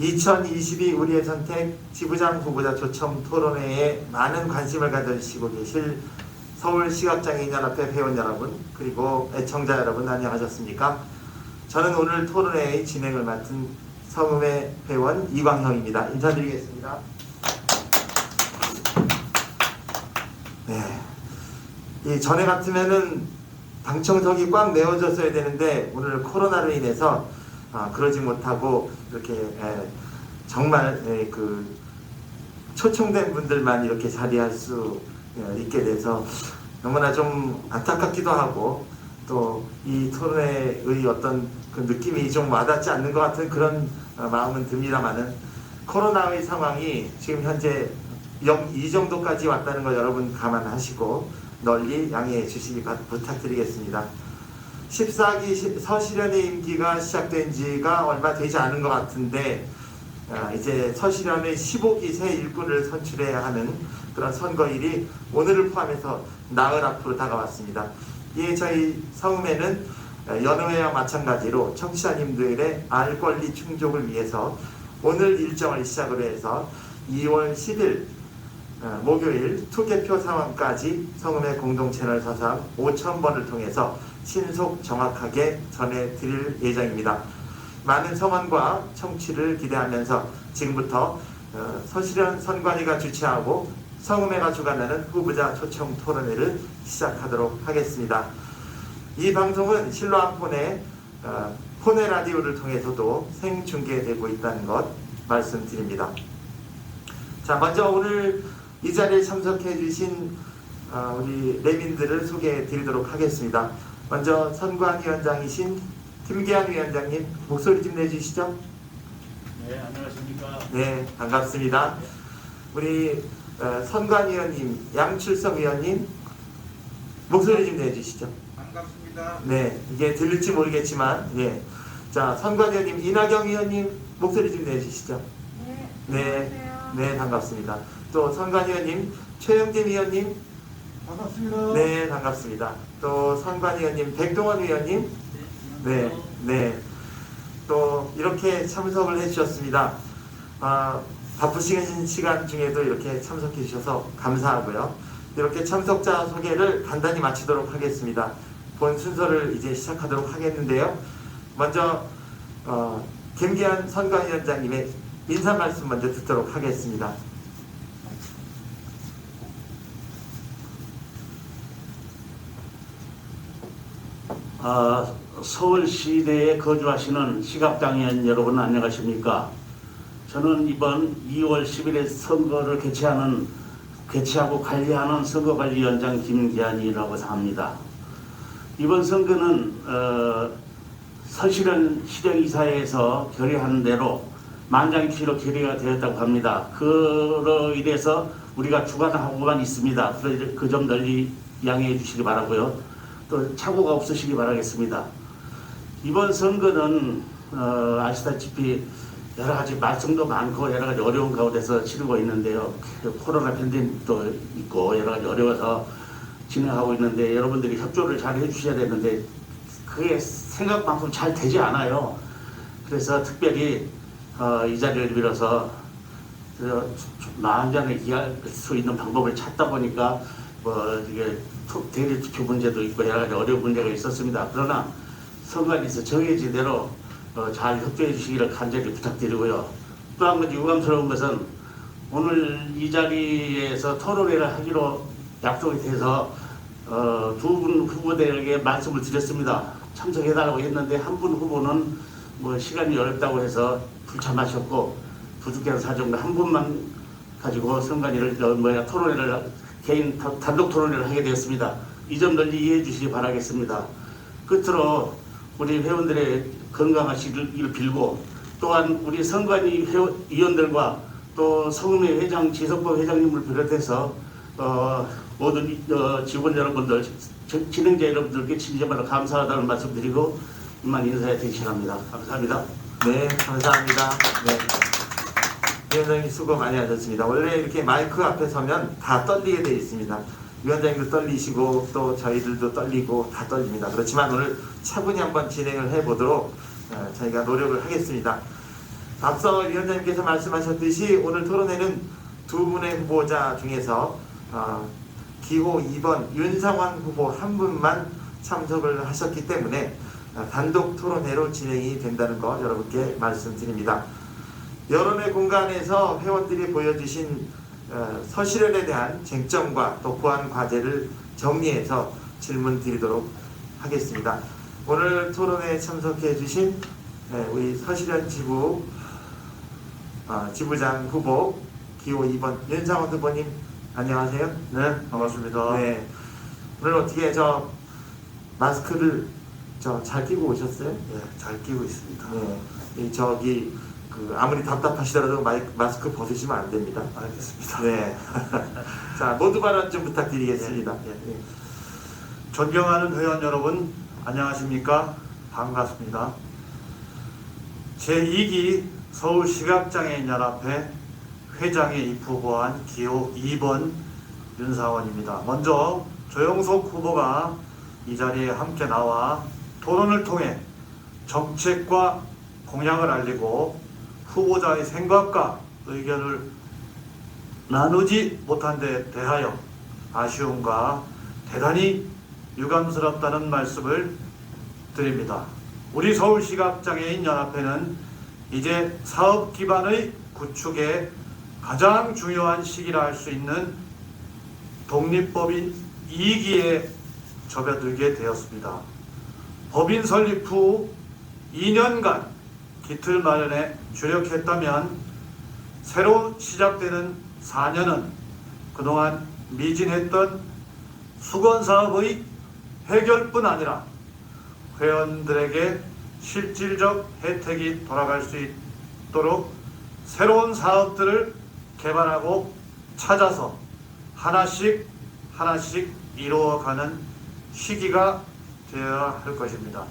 2022 우리의 선택 지부장 후보자 초청 토론회에 많은 관심을 가져주시고 계실 서울시각장애인연합회 회원 여러분, 그리고 애청자 여러분, 안녕하셨습니까? 저는 오늘 토론회의 진행을 맡은 성음회 회원 이광형입니다. 인사드리겠습니다. 네, 이 전에 같으면은 당청석이 꽉 메워졌어야 되는데 오늘 코로나로 인해서 그러지 못하고 이렇게 정말 그 초청된 분들만 이렇게 자리할 수 있게 돼서 너무나 좀 안타깝기도 하고, 또 이 토론회의 어떤 그 느낌이 좀 와닿지 않는 것 같은 그런 마음은 듭니다만은, 코로나의 상황이 지금 현재 2 정도까지 왔다는 걸 여러분 감안하시고 널리 양해해 주시기 부탁드리겠습니다. 14기 서시련의 임기가 시작된 지가 얼마 되지 않은 것 같은데, 이제 서시련의 15기 새 일꾼을 선출해야 하는 그런 선거일이 오늘을 포함해서 나흘 앞으로 다가왔습니다. 이에 저희 성음회는 여느 회와 마찬가지로 청취자님들의 알 권리 충족을 위해서 오늘 일정을 시작으로 해서 2월 10일 목요일 투개표 상황까지 성음회 공동 채널 서상 5,000번을 통해서 신속 정확하게 전해드릴 예정입니다. 많은 성원과 청취를 기대하면서 지금부터 서시련 선관위가 주최하고 성음회가 주관하는 후보자 초청 토론회를 시작하도록 하겠습니다. 이 방송은 실로암폰의 폰의 라디오를 통해서도 생중계되고 있다는 것 말씀드립니다. 자, 먼저 오늘 이 자리에 참석해 주신 우리 내민들을 소개해 드리도록 하겠습니다. 먼저 선관위원장이신 김기한 위원장님, 목소리 좀 내주시죠. 네, 안녕하십니까. 네, 반갑습니다. 우리 선관위원님, 양출석 위원님, 목소리 좀 내주시죠. 반갑습니다. 네, 이게 들릴지 모르겠지만, 예. 자, 선관위원님, 이낙영 위원님, 목소리 좀 내주시죠. 네, 네, 반갑습니다. 또 선관위원님, 최영진 위원님, 반갑습니다. 네, 반갑습니다. 또 선관위원님, 백동원 위원님, 네, 네. 또 이렇게 참석을 해주셨습니다. 바쁘신 시간 중에도 이렇게 참석해 주셔서 감사하고요. 이렇게 참석자 소개를 간단히 마치도록 하겠습니다. 본 순서를 이제 시작하도록 하겠는데요. 먼저 김기한 선관위원장님의 인사 말씀 먼저 듣도록 하겠습니다. 서울 시내에 거주하시는 시각장애인 여러분 안녕하십니까? 저는 이번 2월 10일에 선거를 개최하고 관리하는 선거관리위원장 김기한이라고 합니다. 이번 선거는 서시련 시정이사회에서 결의하는 대로 만장일치로 결의가 되었다고 합니다. 그로 인해서 우리가 주관하고만 있습니다. 그 점 널리 양해해 주시기 바라고요. 또 착오가 없으시기 바라겠습니다. 이번 선거는 아시다시피 여러 가지 말썽도 많고 여러 가지 어려운 가운데서 치르고 있는데요. 코로나 팬데믹도 있고 여러 가지 어려워서 진행하고 있는데 여러분들이 협조를 잘 해주셔야 되는데 그게 생각만큼 잘 되지 않아요. 그래서 특별히 이 자리를 빌어서 마음전에 이해할 수 있는 방법을 찾다 보니까 이게 대리 투표 문제도 있고 여러 가지 어려운 문제가 있었습니다. 그러나 선관위에서 정해진 대로 잘 협조해 주시기를 간절히 부탁드리고요. 또 한 가지 유감스러운 것은 오늘 이 자리에서 토론회를 하기로 약속이 돼서 두 분 후보들에게 말씀을 드렸습니다. 참석해달라고 했는데 한 분 후보는 시간이 어렵다고 해서 불참하셨고 부득이한 사정으로 한 분만 가지고 선관위를 토론회를 개인 단독 토론회를 하게 되었습니다. 이 점 널리 이해해 주시기 바라겠습니다. 끝으로 우리 회원들의 건강하시기를 빌고, 또한 우리 선관위 위원들과 또 성음회 회장, 지석범 회장님을 비롯해서 모든 직원 여러분들, 진행자 여러분들께 진심으로 감사하다는 말씀 드리고 이만 인사에 대신합니다. 감사합니다. 네, 감사합니다. 네. 위원장님 수고 많이 하셨습니다. 원래 이렇게 마이크 앞에 서면 다 떨리게 되어 있습니다. 위원장님도 떨리시고 또 저희들도 떨리고 다 떨립니다. 그렇지만 오늘 차분히 한번 진행을 해보도록 저희가 노력을 하겠습니다. 앞서 위원장님께서 말씀하셨듯이 오늘 토론회는 두 분의 후보자 중에서 기호 2번 윤상원 후보 한 분만 참석을 하셨기 때문에 단독 토론회로 진행이 된다는 거 여러분께 말씀드립니다. 여론의 공간에서 회원들이 보여주신 서실현에 대한 쟁점과 또 보완 과제를 정리해서 질문 드리도록 하겠습니다. 오늘 토론회에 참석해 주신 우리 서실현 지부장 후보 기호 2번 윤상원 후보님 안녕하세요. 네, 반갑습니다. 네, 오늘 어떻게 마스크를 잘 끼고 오셨어요? 네, 잘 끼고 있습니다. 네, 아무리 답답하시더라도 마스크 벗으시면 안 됩니다. 알겠습니다. 네. 자, 모두 발언 좀 부탁드리겠습니다. 예. 존경하는 회원 여러분, 안녕하십니까? 반갑습니다. 제2기 서울시각장애인연합회 회장에 입후보한 기호 2번 윤상원입니다. 먼저 조영석 후보가 이 자리에 함께 나와 토론을 통해 정책과 공약을 알리고 후보자의 생각과 의견을 나누지 못한 데 대하여 아쉬움과 대단히 유감스럽다는 말씀을 드립니다. 우리 서울시각장애인연합회는 이제 사업 기반의 구축에 가장 중요한 시기라 할 수 있는 독립법인 2기에 접어들게 되었습니다. 법인 설립 후 2년간 기틀 마련에 주력했다면 새로 시작되는 4년은 그동안 미진했던 수건사업의 해결뿐 아니라 회원들에게 실질적 혜택이 돌아갈 수 있도록 새로운 사업들을 개발하고 찾아서 하나씩 이루어가는 시기가 되어야 할 것입니다.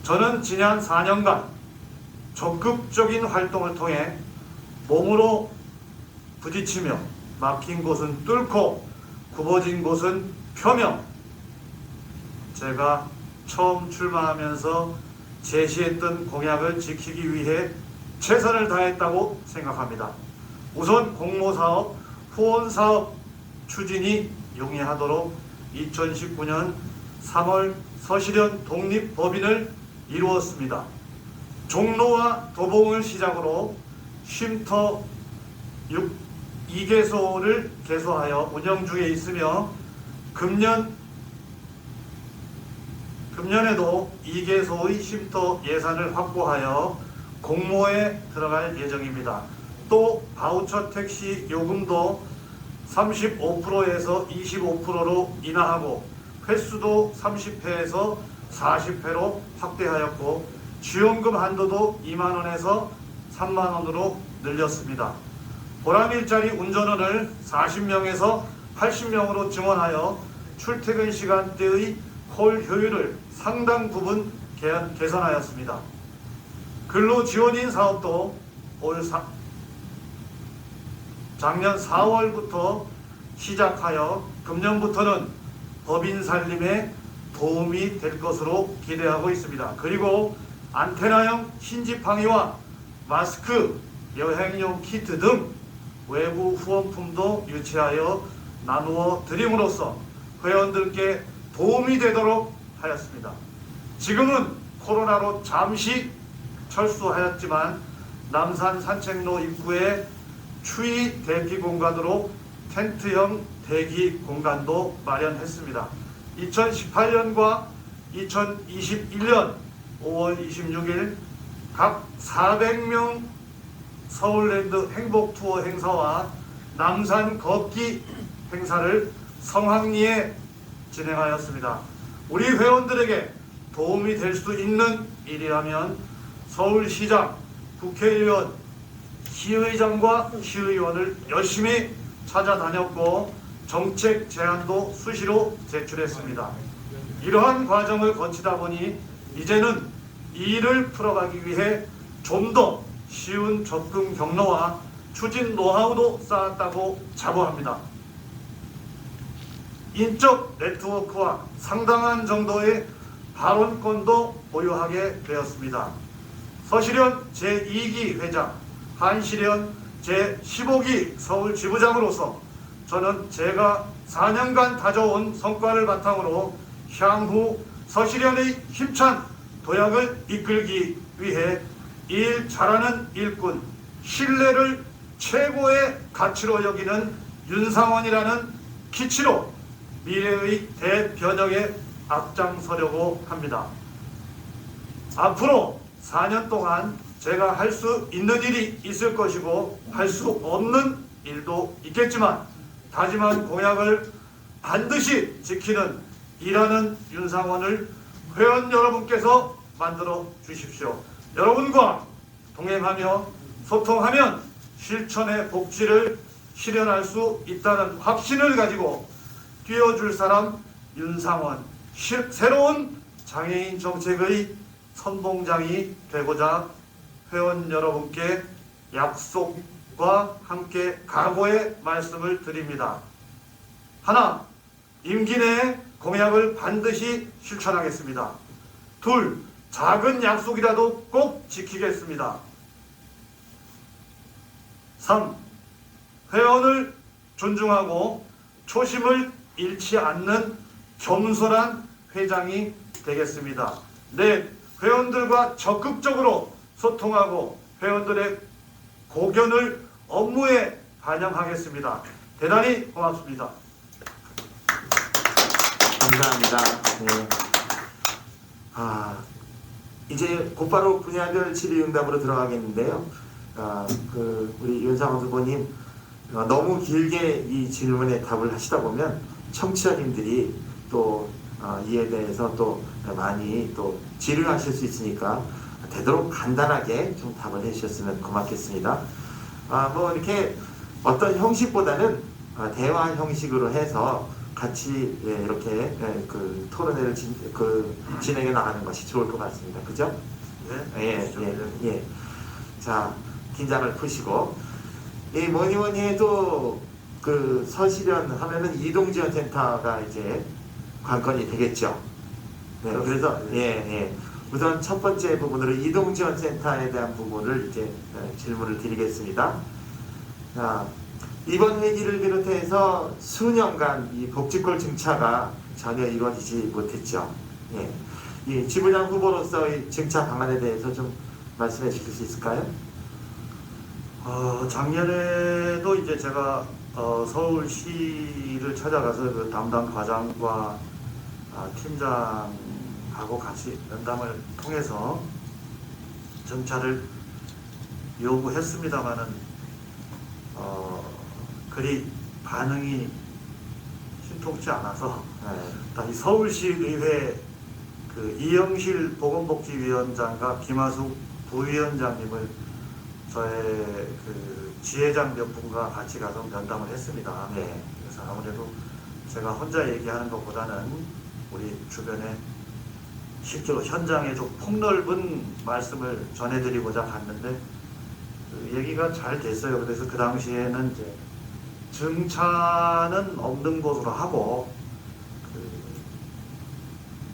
저는 지난 4년간 적극적인 활동을 통해 몸으로 부딪히며 막힌 곳은 뚫고 굽어진 곳은 펴며 제가 처음 출마하면서 제시했던 공약을 지키기 위해 최선을 다했다고 생각합니다. 우선 공모사업, 후원사업 추진이 용이하도록 2019년 3월 서실현 독립법인을 이루었습니다. 종로와 도봉을 시작으로 쉼터 2개소를 개소하여 운영 중에 있으며 금년에도 2개소의 쉼터 예산을 확보하여 공모에 들어갈 예정입니다. 또 바우처 택시 요금도 35%에서 25%로 인하하고 횟수도 30회에서 40회로 확대하였고 지원금 한도도 2만원에서 3만원으로 늘렸습니다. 보람일자리 운전원을 40명에서 80명으로 증원하여 출퇴근 시간대의 콜 효율을 상당 부분 개선하였습니다. 근로지원인 사업도 작년 4월부터 시작하여 금년부터는 법인 살림에 도움이 될 것으로 기대하고 있습니다. 그리고 안테나형 신지팡이와 마스크, 여행용 키트 등 외부 후원품도 유치하여 나누어 드림으로써 회원들께 도움이 되도록 하였습니다. 지금은 코로나로 잠시 철수하였지만 남산 산책로 입구에 추위 대피 공간으로 텐트형 대기 공간도 마련했습니다. 2018년과 2021년 5월 26일 각 400명 서울랜드 행복투어 행사와 남산 걷기 행사를 성황리에 진행하였습니다. 우리 회원들에게 도움이 될 수 있는 일이라면 서울시장, 국회의원, 시의장과 시의원을 열심히 찾아다녔고 정책 제안도 수시로 제출했습니다. 이러한 과정을 거치다 보니 이제는 이 일을 풀어가기 위해 좀 더 쉬운 접근 경로와 추진 노하우도 쌓았다고 자부합니다. 인적 네트워크와 상당한 정도의 발언권도 보유하게 되었습니다. 서실현 제2기 회장, 한시련 제15기 서울 지부장으로서 저는 제가 4년간 다져온 성과를 바탕으로 향후 서시련의 힘찬 도약을 이끌기 위해 일 잘하는 일꾼, 신뢰를 최고의 가치로 여기는 윤상원이라는 기치로 미래의 대변혁에 앞장서려고 합니다. 앞으로 4년 동안 제가 할 수 있는 일이 있을 것이고 할 수 없는 일도 있겠지만 다짐한 공약을 반드시 지키는 일하는 윤상원을 회원 여러분께서 만들어 주십시오. 여러분과 동행하며 소통하면 실천의 복지를 실현할 수 있다는 확신을 가지고 뛰어줄 사람 윤상원, 새로운 장애인 정책의 선봉장이 되고자 회원 여러분께 약속과 함께 각오의 말씀을 드립니다. 하나, 임기 내에 공약을 반드시 실천하겠습니다. 둘, 작은 약속이라도 꼭 지키겠습니다. 3. 회원을 존중하고 초심을 잃지 않는 겸손한 회장이 되겠습니다. 넷. 회원들과 적극적으로 소통하고 회원들의 고견을 업무에 반영하겠습니다. 대단히 고맙습니다. 감사합니다. 네. 이제 곧바로 분야별 질의응답으로 들어가겠는데요. 우리 윤상원 후보님 너무 길게 이 질문에 답을 하시다 보면 청취자님들이 또 이에 대해서 또 많이 또 질의하실 수 있으니까 되도록 간단하게 좀 답을 해주셨으면 고맙겠습니다. 뭐 이렇게 어떤 형식보다는 대화 형식으로 해서 같이 이렇게 그 토론회를 진행해 나가는 것이 좋을 것 같습니다. 그죠? 네. 예. 자, 긴장을 푸시고 뭐니 해도 그 서시련 하면은 이동지원센터가 이제 관건이 되겠죠. 네, 그래서 우선 첫 번째 부분으로 이동지원센터에 대한 부분을 이제 질문을 드리겠습니다. 자, 이번 회기를 비롯해서 수년간 이 복지골 증차가 전혀 이루어지지 못했죠. 예. 이 지부장 후보로서의 증차 방안에 대해서 좀 말씀해 주실 수 있을까요? 작년에도 이제 제가 서울시를 찾아가서 그 담당 과장과 팀장하고 같이 면담을 통해서 정차를 요구했습니다마는 그리 반응이 신통치 않아서 다시 서울시의회 그 이영실 보건복지위원장과 김하숙 부위원장님을 저의 그 지회장 몇 분과 같이 가서 면담을 했습니다. 네. 그래서 아무래도 제가 혼자 얘기하는 것보다는 우리 주변에 실제로 현장에 좀 폭넓은 말씀을 전해드리고자 갔는데 그 얘기가 잘 됐어요. 그래서 그 당시에는 이제 증차는 없는 곳으로 하고 그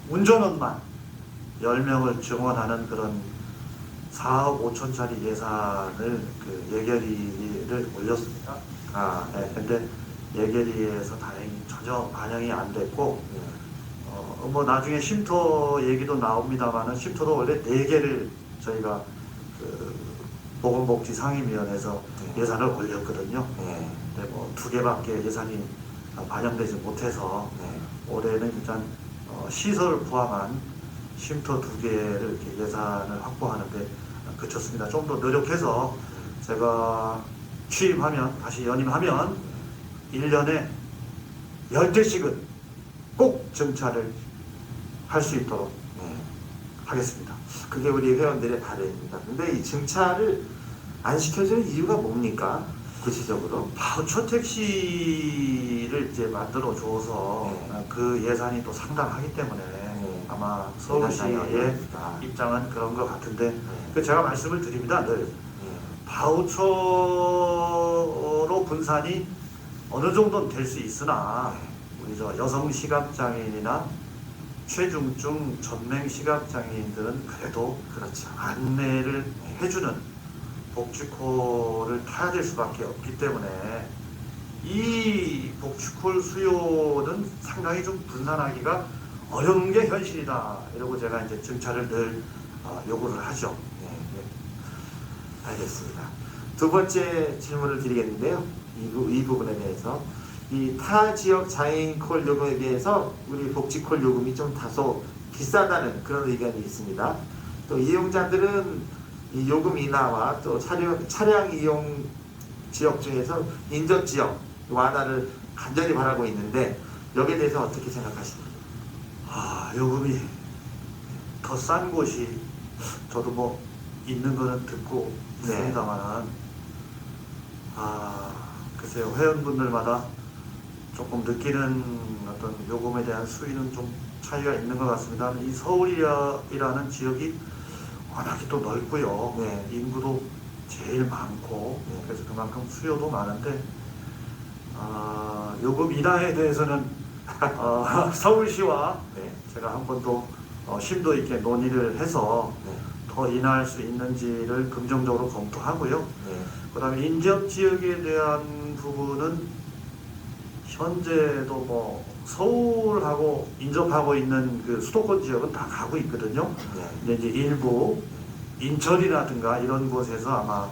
운전원만 10명을 증원하는 그런 4억 5천짜리 예산을 그 예결위를 올렸습니다. 근데 예결위에서 다행히 전혀 반영이 안 됐고, 뭐 나중에 쉼터 얘기도 나옵니다만은 쉼터도 원래 4개를 저희가 그 보건복지 상임위원회에서 예산을 올렸거든요. 근데 뭐 2개밖에 예산이 반영되지 못해서 올해는 일단 시설을 포함한 쉼터 2개를 이렇게 예산을 확보하는데 그쳤습니다. 좀 더 노력해서 제가 취임하면, 다시 연임하면 1년에 10대씩은 꼭 정차를 할 수 있도록 하겠습니다. 그게 우리 회원들의 바람입니다. 근데 이 증차를 안 시켜주는 이유가 뭡니까? 구체적으로? 바우처 택시를 이제 만들어 줘서 그 예산이 또 상당하기 때문에 아마 서울시의 입장은 그런 것 같은데 제가 말씀을 드립니다. 늘 바우처로 분산이 어느 정도는 될 수 있으나 우리 저 여성 시각장애인이나 최중증 전맹 시각장애인들은 그래도 그렇죠. 안내를 해주는 복지콜을 타야 될 수밖에 없기 때문에 이 복지콜 수요는 상당히 좀 분산하기가 어려운 게 현실이다. 이러고 제가 이제 증차를 늘 요구를 하죠. 알겠습니다. 두 번째 질문을 드리겠는데요. 이 부분에 대해서 이 타 지역 장애인 콜 요금에 비해서 우리 복지콜 요금이 좀 다소 비싸다는 그런 의견이 있습니다. 또 이용자들은 이 요금 인하와 또 차량 이용 지역 중에서 인접 지역 완화를 간절히 바라고 있는데 여기에 대해서 어떻게 생각하십니까? 요금이 더 싼 곳이 저도 뭐 있는 거는 듣고 있습니다만은 글쎄요, 회원분들마다 조금 느끼는 어떤 요금에 대한 수위는 좀 차이가 있는 것 같습니다. 이 서울이라는 지역이 워낙에 또 넓고요. 인구도 제일 많고 그래서 그만큼 수요도 많은데 요금 인하에 대해서는 서울시와 제가 한 번 더 심도 있게 논의를 해서 더 인하할 수 있는지를 긍정적으로 검토하고요. 그 다음에 인접 지역에 대한 부분은 현재도 뭐 서울하고 인접하고 있는 그 수도권 지역은 다 가고 있거든요. 근데 이제 일부 인천이라든가 이런 곳에서 아마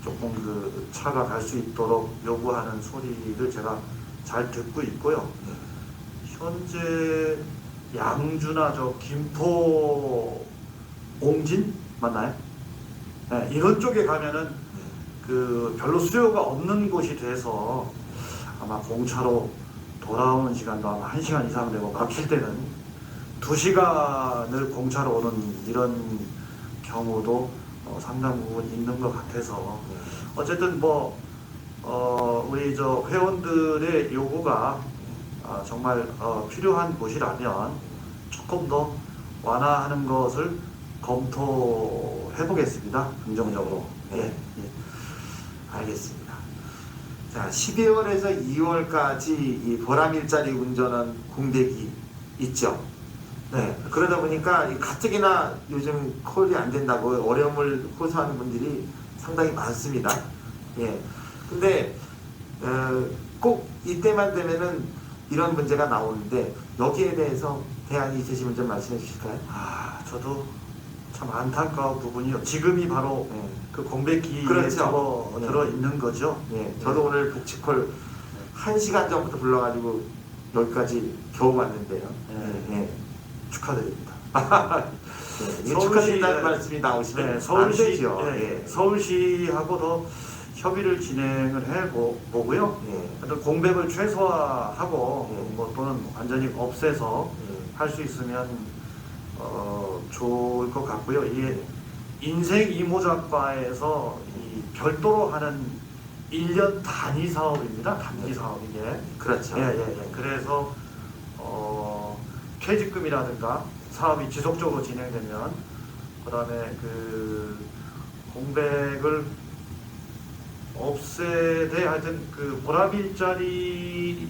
조금 그 차가 갈 수 있도록 요구하는 소리를 제가 잘 듣고 있고요. 현재 양주나 저 김포 옹진 맞나요? 이런 쪽에 가면은 그 별로 수요가 없는 곳이 돼서 아마 공차로 돌아오는 시간도 아마 1시간 이상 되고 막힐 때는 2시간을 공차로 오는 이런 경우도 상당 부분 있는 것 같아서 어쨌든 뭐 우리 저 회원들의 요구가 정말 필요한 곳이라면 조금 더 완화하는 것을 검토해 보겠습니다. 긍정적으로. 알겠습니다. 자, 12월에서 2월까지 이 보람일자리 운전원 공백이 있죠. 그러다 보니까 이 가뜩이나 요즘 콜이 안 된다고 어려움을 호소하는 분들이 상당히 많습니다. 근데 꼭 이때만 되면은 이런 문제가 나오는데 여기에 대해서 대안이 있으시면 좀 말씀해 주실까요? 저도 참 안타까운 부분이요. 지금이 바로 그 공백기에 그렇죠. 들어 있는 거죠. 저도 오늘 복지콜 1시간 전부터 불러가지고 여기까지 겨우 왔는데요. 축하드립니다. 축하드린다는 말씀이 나오시면 안 되죠. 서울시하고 더 협의를 진행을 해보고요. 어떤 공백을 최소화하고 뭐 또는 완전히 없애서 할 수 있으면 좋을 것 같고요. 이게 인생 이모작과에서 이 별도로 하는 1년 단위 사업입니다. 단기 사업 이게. 그렇죠. 그래서 퇴직금이라든가 사업이 지속적으로 진행되면 그다음에 그 공백을 없애되 하여튼 그 보람일자리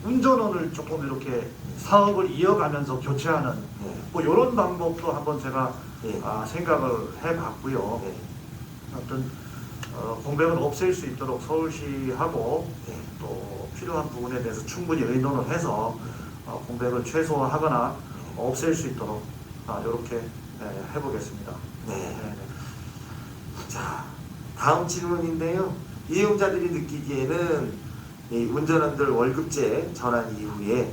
운전원을 조금 이렇게 사업을 이어가면서 교체하는 뭐 이런 방법도 한번 제가 생각을 해봤고요. 어떤 공백을 없앨 수 있도록 서울시하고 또 필요한 부분에 대해서 충분히 의논을 해서 공백을 최소화하거나 없앨 수 있도록 이렇게 해보겠습니다. 자, 다음 질문인데요. 이용자들이 느끼기에는 이 운전원들 월급제 전환 이후에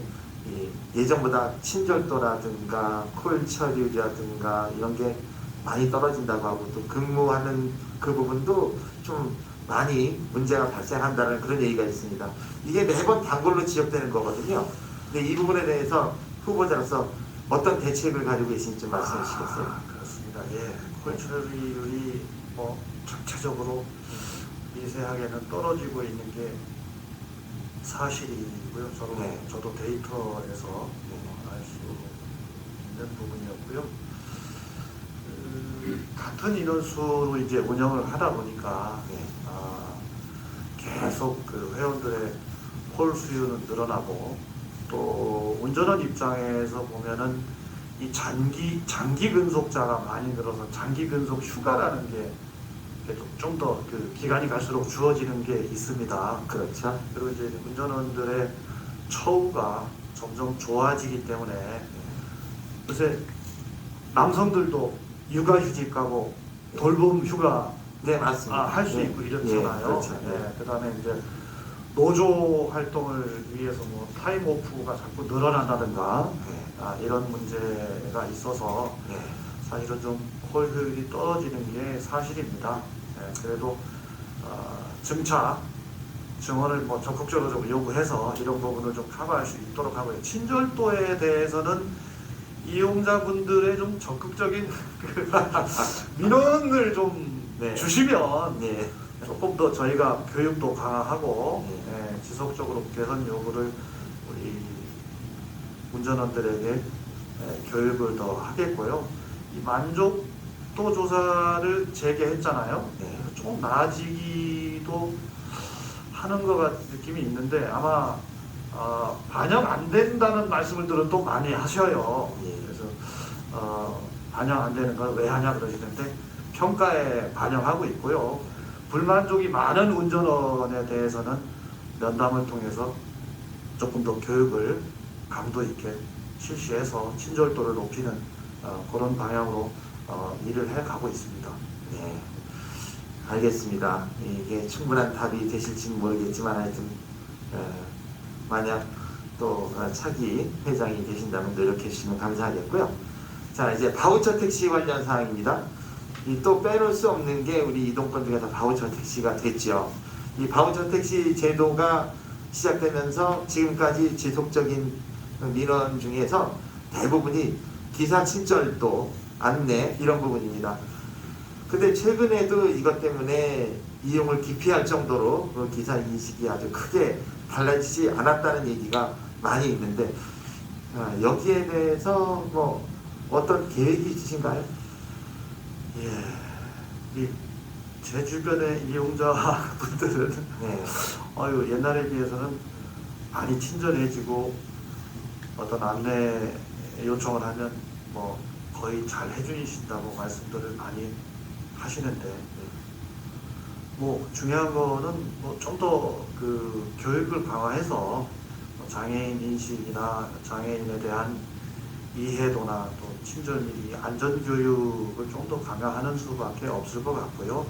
예전보다 친절도라든가 콜 처리라든가 이런 게 많이 떨어진다고 하고 또 근무하는 그 부분도 좀 많이 문제가 발생한다는 그런 얘기가 있습니다. 이게 매번 단골로 지적되는 거거든요. 근데 이 부분에 대해서 후보자로서 어떤 대책을 가지고 계신지 좀 말씀해 주시겠어요? 그렇습니다. 콜 처리율이 뭐 전체적으로 미세하게는 떨어지고 있는 게 사실이고요. 저도 데이터에서 알 수 있는 부분이었고요. 같은 인원수로 이제 운영을 하다 보니까 계속 그 회원들의 콜 수요는 늘어나고 또 운전원 입장에서 보면은 이 장기 근속자가 많이 늘어서 장기 근속 휴가라는 게 좀 더 그 기간이 갈수록 주어지는 게 있습니다. 그렇죠. 그리고 이제 운전원들의 처우가 점점 좋아지기 때문에 요새 남성들도 육아휴직 가고 돌봄 휴가 네, 맞습니다. 할 수 네. 있고 이렇잖아요. 네, 그렇죠. 네, 그다음에 이제 노조 활동을 위해서 뭐 타임오프가 자꾸 늘어난다든가 이런 문제가 있어서 네. 사실은 좀 콜 효율이 떨어지는 게 사실입니다. 그래도 증차 증언을 뭐 적극적으로 좀 요구해서 이런 부분을 좀 커버할 수 있도록 하고요. 친절도에 대해서는 이용자분들의 좀 적극적인 그 민원을 좀 네. 주시면 네. 조금 더 저희가 교육도 강화하고 네. 지속적으로 개선 요구를 우리 운전원들에게 교육을 더 하겠고요. 이 만족도 조사를 재개했잖아요. 네. 조금 나아지기도 하는 것 같은 느낌이 있는데 아마 반영 안 된다는 말씀을 또 많이 하셔요. 예. 그래서 반영 안 되는 걸 왜 하냐 그러시는데 평가에 반영하고 있고요. 불만족이 많은 운전원에 대해서는 면담을 통해서 조금 더 교육을 강도 있게 실시해서 친절도를 높이는 그런 방향으로 일을 해가고 있습니다. 네, 알겠습니다. 이게 충분한 답이 되실지는 모르겠지만 하여튼 만약 또 차기 회장이 되신다면 노력해 주시면 감사하겠고요. 자, 이제 바우처 택시 관련 사항입니다. 이 또 빼놓을 수 없는 게 우리 이동권 중에서 바우처 택시가 됐죠. 이 바우처 택시 제도가 시작되면서 지금까지 지속적인 민원 중에서 대부분이 기사 친절도, 안내 이런 부분입니다. 근데 최근에도 이것 때문에 이용을 기피할 정도로 그 기사 인식이 아주 크게 달라지지 않았다는 얘기가 많이 있는데 여기에 대해서 뭐 어떤 계획이 있으신가요? 예, 제 주변의 이용자분들은 네. 옛날에 비해서는 많이 친절해지고 어떤 안내 요청을 하면 뭐 거의 잘 해주신다고 말씀들을 많이 하시는데 뭐 중요한 거는 뭐 좀 더 그 교육을 강화해서 장애인 인식이나 장애인에 대한 이해도나 또 친절미리 안전교육을 좀 더 강화하는 수밖에 없을 것 같고요.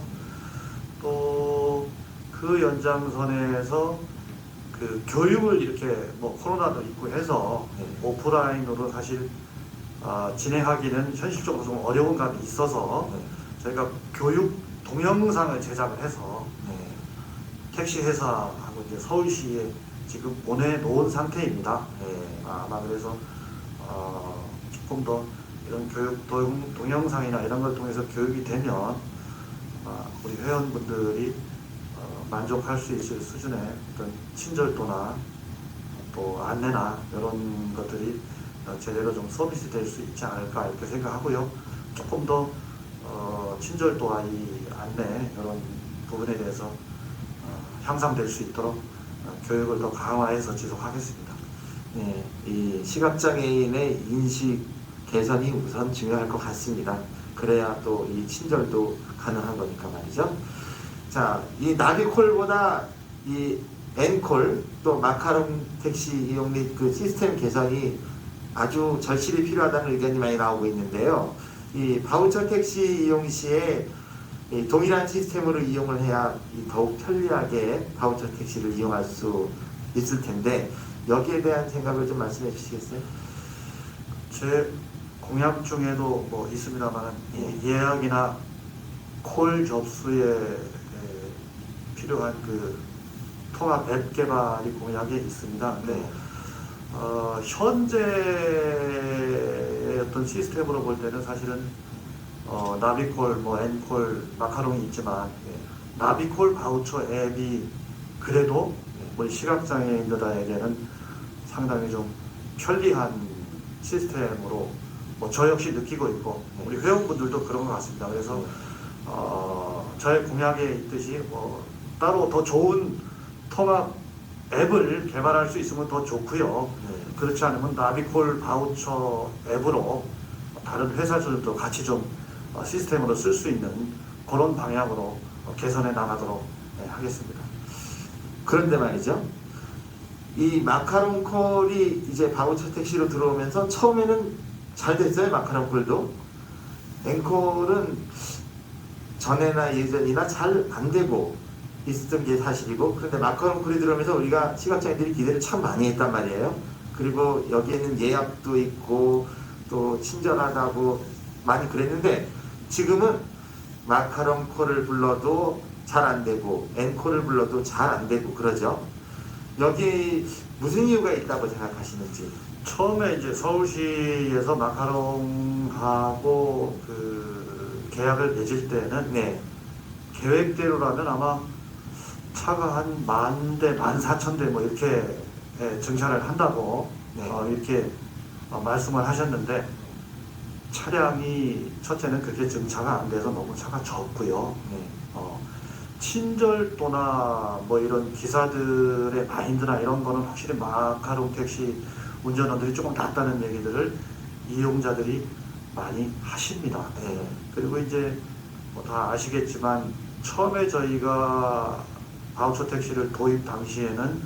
또 그 연장선에서 그 교육을 이렇게 뭐 코로나도 있고 해서 오프라인으로 사실 진행하기는 현실적으로 좀 어려운 감이 있어서 저희가 교육 동영상을 제작을 해서 택시 회사하고 이제 서울시에 지금 보내놓은 상태입니다. 아마 그래서 조금 더 이런 교육 동영상이나 이런 걸 통해서 교육이 되면 우리 회원분들이 만족할 수 있을 수준의 어떤 친절도나 또 안내나 이런 것들이 제대로 좀 서비스 될 수 있지 않을까 이렇게 생각하고요. 조금 더 친절도와 이 안내 이런 부분에 대해서 향상될 수 있도록 교육을 더 강화해서 지속하겠습니다. 네, 이 시각장애인의 인식 개선이 우선 중요할 것 같습니다. 그래야 또 이 친절도 가능한 거니까 말이죠. 자, 이 나비콜보다 이 엔콜 또 마카롱 택시 이용 및 그 시스템 개선이 아주 절실히 필요하다는 의견이 많이 나오고 있는데요. 이 바우처 택시 이용 시에 이 동일한 시스템으로 이용을 해야 더욱 편리하게 바우처 택시를 이용할 수 있을 텐데 여기에 대한 생각을 좀 말씀해 주시겠어요? 제 공약 중에도 뭐 있습니다만 예약이나 콜 접수에 필요한 그 통합 앱 개발이 공약에 있습니다. 근데 현재의 어떤 시스템으로 볼 때는 사실은 나비콜, 뭐 엔콜, 마카롱이 있지만 나비콜 바우처 앱이 그래도 우리 시각장애인들에게는 상당히 좀 편리한 시스템으로 뭐 저 역시 느끼고 있고 우리 회원분들도 그런 것 같습니다. 그래서 저의 공약에 있듯이 뭐 따로 더 좋은 통합 앱을 개발할 수 있으면 더 좋고요. 그렇지 않으면 나비콜 바우처 앱으로 다른 회사들도 같이 좀 시스템으로 쓸 수 있는 그런 방향으로 개선해 나가도록 하겠습니다. 그런데 말이죠. 이 마카롱 콜이 이제 바우처 택시로 들어오면서 처음에는 잘 됐어요. 마카롱 콜도. 앵콜은 전에나 예전이나 잘 안 되고 있었던 게 사실이고, 그런데 마카롱 콜이 들어오면서 우리가 시각장애인들이 기대를 참 많이 했단 말이에요. 그리고 여기에는 예약도 있고 또 친절하다고 많이 그랬는데, 지금은 마카롱 콜을 불러도 잘 안 되고 앵콜을 불러도 잘 안 되고 그러죠. 여기 무슨 이유가 있다고 생각하시는지. 처음에 이제 서울시에서 마카롱하고 그 계약을 맺을 때는 네, 계획대로라면 아마 차가 한 10,000대, 14,000대 뭐 이렇게 정차를 한다고 네. 이렇게 말씀을 하셨는데, 차량이 첫째는 그렇게 정차가 안 돼서 너무 차가 적고요. 네, 친절도나 뭐 이런 기사들의 마인드나 이런 거는 확실히 마카롱 택시 운전원들이 조금 낫다는 얘기들을 이용자들이 많이 하십니다. 네. 그리고 이제 뭐 다 아시겠지만 처음에 저희가 바우처 택시를 도입 당시에는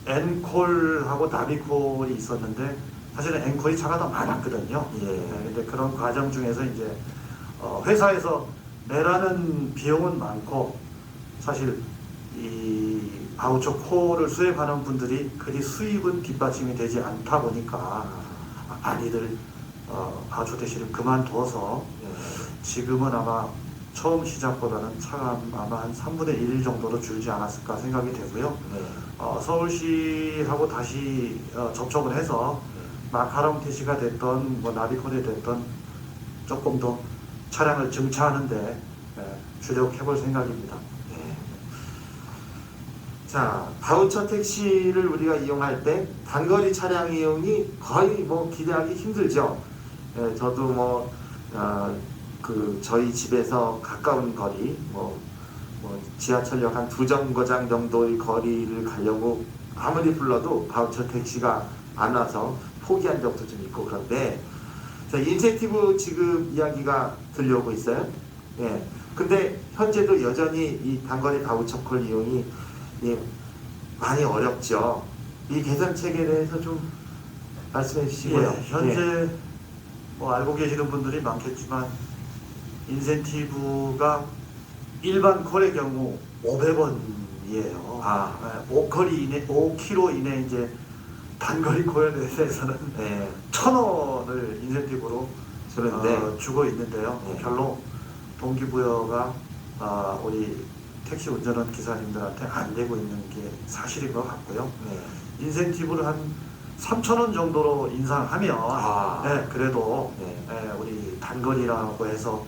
N콜하고 나비콜이 있었는데, 사실은 N콜이 차가 더 많았거든요. 예. 근데 그런 과정 중에서 이제 회사에서 내라는 비용은 많고, 사실 이 바우처 콜을 수행하는 분들이 그리 수입은 뒷받침이 되지 않다 보니까 많이들 바우처 택시를 그만둬서 네. 지금은 아마 처음 시작보다는 차가 아마 한 3분의 1 정도로 줄지 않았을까 생각이 되고요. 네. 서울시하고 다시 접촉을 해서 마카롱 택시가 됐던 뭐 나비콜이 됐던 조금 더 차량을 정차하는데 주력해 볼 생각입니다. 네. 자, 바우처 택시를 우리가 이용할 때 단거리 차량 이용이 거의 뭐 기대하기 힘들죠. 저도 뭐 저희 집에서 가까운 거리, 뭐 지하철역 한 2정거장 정도의 거리를 가려고 아무리 불러도 바우처 택시가 안 와서 포기한 적도 좀 있고. 그런데 자, 인센티브 지급 이야기가 들려오고 있어요. 예. 근데 현재도 여전히 이 단거리 바우처 콜 이용이 많이 어렵죠. 이 개선책에 대해서 좀 말씀해 주시고요. 현재 뭐 알고 계시는 분들이 많겠지만 인센티브가 일반 콜의 경우 500원이에요. 5km 이내 이제 단거리 콜에 대해서는 1,000원을 인센티브로 주고 있는데요. 네. 별로 동기부여가 우리 택시 운전원 기사님들한테 안 되고 있는 게 사실인 것 같고요. 네. 인센티브를 한 3,000원 정도로 인상하면 그래도 우리 단거리라고 해서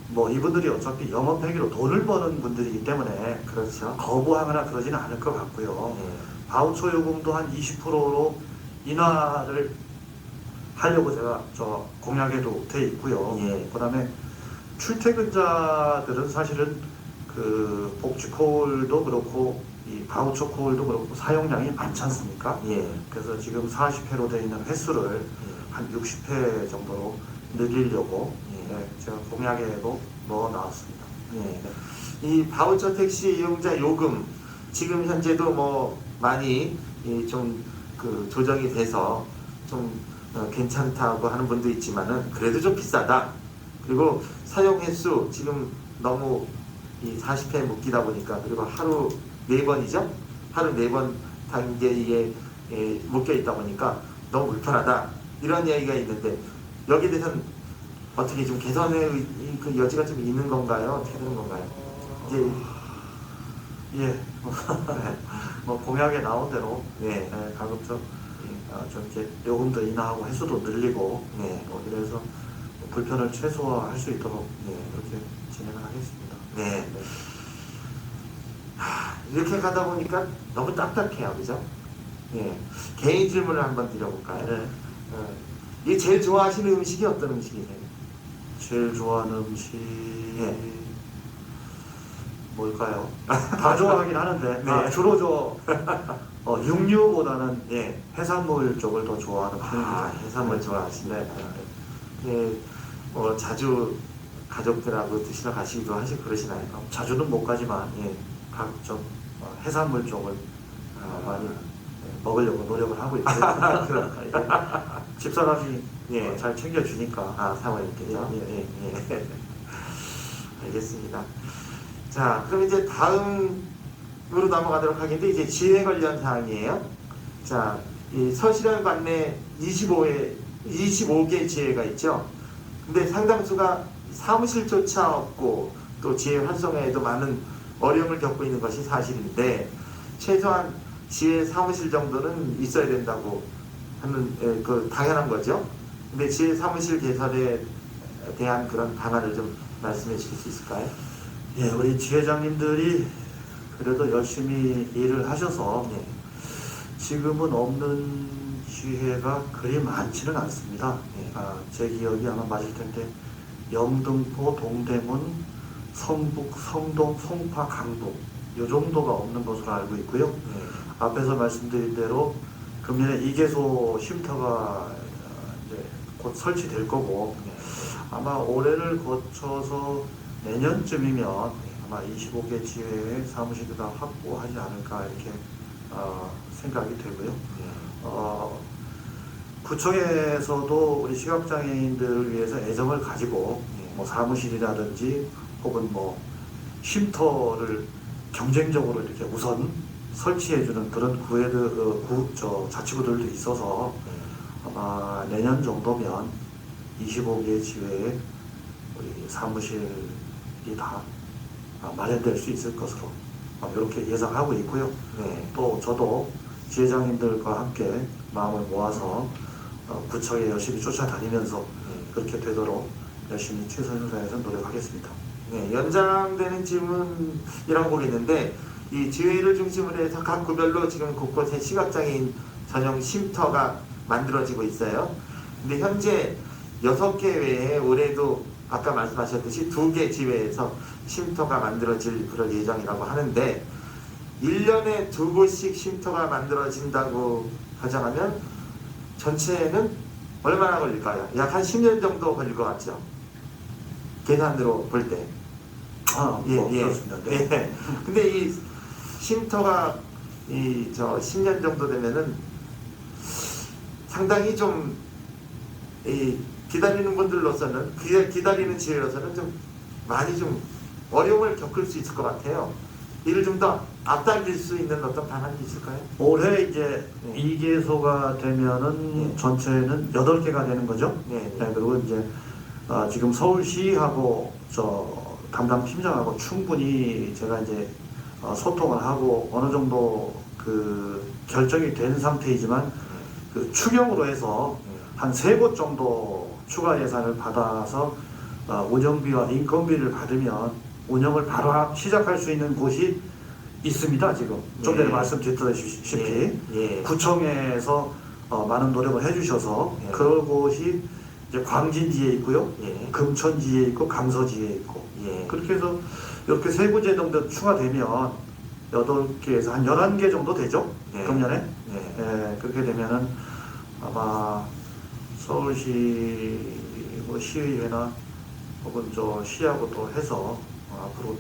뭐 이분들이 어차피 영업행위로 돈을 버는 분들이기 때문에 그렇죠. 거부하거나 그러지는 않을 것 같고요. 네. 바우처 요금도 한 20%로 인하를 하려고 제가 공약에도 돼 있고요. 예. 그다음에 출퇴근자들은 사실은 그 복지콜도 그렇고 이 바우처 콜도 그렇고 사용량이 많지 않습니까? 예. 그래서 지금 40회로 되어 있는 횟수를 한 60회 정도로 늘리려고 제가 공약에도 넣어 나왔습니다. 예. 이 바우처 택시 이용자 요금 지금 현재도 뭐 많이 좀 조정이 돼서 좀 괜찮다고 하는 분도 있지만은 그래도 좀 비싸다. 그리고 사용 횟수 지금 너무 이 40회 묶이다 보니까, 그리고 하루 4번이죠? 하루 4번 단계에 묶여 있다 보니까 너무 불편하다. 이런 이야기가 있는데 여기에 대해서는 어떻게 좀 개선의 그 여지가 좀 있는 건가요? 어떻게 되는 건가요? 이제 뭐 공약에 나온 대로 가급적 좀 이렇게 요금도 인하하고 횟수도 늘리고 뭐 이래서 불편을 최소화할 수 있도록 그렇게 진행을 하겠습니다. 네. 이렇게 가다 보니까 너무 딱딱해요, 그죠? 개인 질문을 한번 드려볼까요? 이 제일 좋아하시는 음식이 어떤 음식이세요? 제일 좋아하는 음식 뭘까요? 다 좋아하긴 하는데 주로 육류보다는 해산물 쪽을 더 좋아하는 편입니다. 해산물 좋아하시네. 자주 가족들하고 드시러 가시기도 하시고 그러시나요? 자주는 못 가지만 예. 각종 해산물 쪽을 많이 먹으려고 노력을 하고 있고요. 집사람이 예. 잘 챙겨주니까. 아, 사모님께서? 예, 예. 알겠습니다. 자, 그럼 이제 다음으로 넘어가도록 하겠는데, 이제 지회 관련 사항이에요. 자, 이 서실현 관내 25개 지회가 있죠. 근데 상당수가 사무실조차 없고, 또 지회 활성화에도 많은 어려움을 겪고 있는 것이 사실인데, 최소한 지회 사무실 정도는 있어야 된다고 하는, 그 당연한 거죠. 근데 지회 사무실 개설에 대한 그런 방안을 좀 말씀해 주실 수 있을까요? 예, 우리 지회장님들이 그래도 열심히 일을 하셔서 네. 지금은 없는 지회가 그리 많지는 않습니다. 네. 제 기억이 아마 맞을 텐데 영등포, 동대문, 성북, 성동, 송파, 강동 이 정도가 없는 것으로 알고 있고요. 네. 앞에서 말씀드린 대로 금년에 2개소 쉼터가 이제 곧 설치될 거고 네. 아마 올해를 거쳐서 내년쯤이면 아마 25개 지회의 사무실을 다 확보하지 않을까 이렇게 생각이 되고요. 네. 구청에서도 우리 시각장애인들을 위해서 애정을 가지고 뭐 사무실이라든지 혹은 뭐 쉼터를 경쟁적으로 이렇게 우선 설치해주는 그런 자치구들도 있어서 아마 내년 정도면 25개 지회에 우리 사무실이 다 마련될 수 있을 것으로 이렇게 예상하고 있고요. 네. 또 저도 지회장님들과 함께 마음을 모아서 구청에 열심히 쫓아다니면서 그렇게 되도록 열심히 최선을 다해서 노력하겠습니다. 네, 연장되는 질문이라고 보겠는데, 이 지회를 중심으로 해서 각 구별로 지금 곳곳에 시각장애인 전용 쉼터가 만들어지고 있어요. 근데 현재 6개 외에 올해도 아까 말씀하셨듯이 2개 지회에서 쉼터가 만들어질 그런 예정이라고 하는데, 1년에 2곳씩 쉼터가 만들어진다고 가정하면 전체는 얼마나 걸릴까요? 약 한 10년 정도 걸릴 것 같죠? 계산으로 볼 때. 그렇습니다. 네. 예. 근데 이 쉼터가 10년 정도 되면은 상당히 좀 기다리는 분들로서는 기다리는 지회로서는 좀 많이 좀 어려움을 겪을 수 있을 것 같아요. 이를 좀 더 앞당길 수 있는 어떤 방안이 있을까요? 올해 이제 2개소가 되면은 전체는 8개가 되는 거죠. 네. 그리고 이제 지금 서울시하고 담당 팀장하고 충분히 제가 이제 소통을 하고 어느 정도 그 결정이 된 상태이지만 그 추경으로 해서 한 3곳 정도 추가 예산을 받아서 운영비와 인건비를 받으면 운영을 바로 시작할 수 있는 곳이 있습니다. 지금 좀 전에 말씀드렸다시피 구청에서 많은 노력을 해주셔서 그곳이 이제 광진지에 있고요, 금천지에 있고 강서지에 있고 그렇게 해서 이렇게 3군데 정도 추가되면 8개에서 한 11개 정도 되죠. 금년에 그렇게 되면은 아마 서울시 뭐 시의회나 혹은 시하고 또 해서 앞으로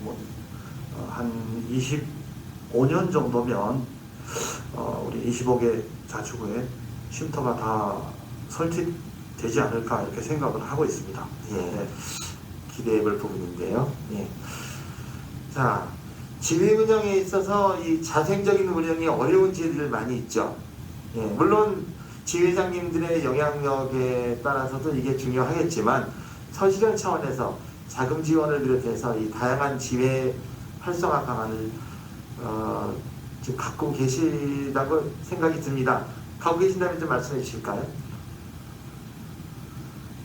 한 25년 정도면 우리 25개 자치구에 쉼터가 다 설치되지 않을까 이렇게 생각을 하고 있습니다. 기대해 볼 부분인데요. 자, 지회 운영에 있어서 이 자생적인 운영이 어려운 지회들 많이 있죠. 물론 지회장님들의 영향력에 따라서도 이게 중요하겠지만 서실현 차원에서 자금 지원을 비롯해서 이 다양한 지회 활성화 방안을 지금 갖고 계시다고 생각이 듭니다. 갖고 계신다면 좀 말씀해 주실까요?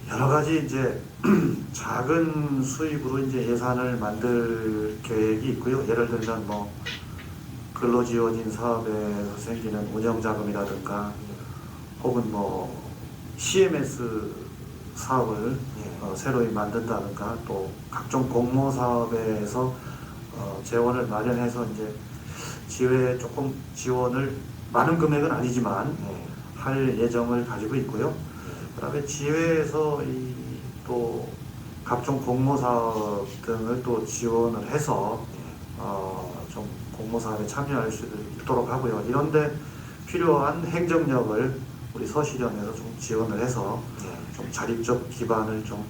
여러 가지 이제 작은 수입으로 이제 예산을 만들 계획이 있고요. 예를 들면 뭐 근로지원인 사업에서 생기는 운영자금이라든가 혹은 뭐 CMS 사업을 새로 만든다든가 또 각종 공모 사업에서 재원을 마련해서 이제 지회에 조금 지원을 많은 금액은 아니지만 할 예정을 가지고 있고요. 그다음에 지회에서 또 각종 공모 사업 등을 또 지원을 해서 좀 공모 사업에 참여할 수 있도록 하고요. 이런데 필요한 행정력을 우리 서시령에서 좀 지원을 해서 좀 자립적 기반을 좀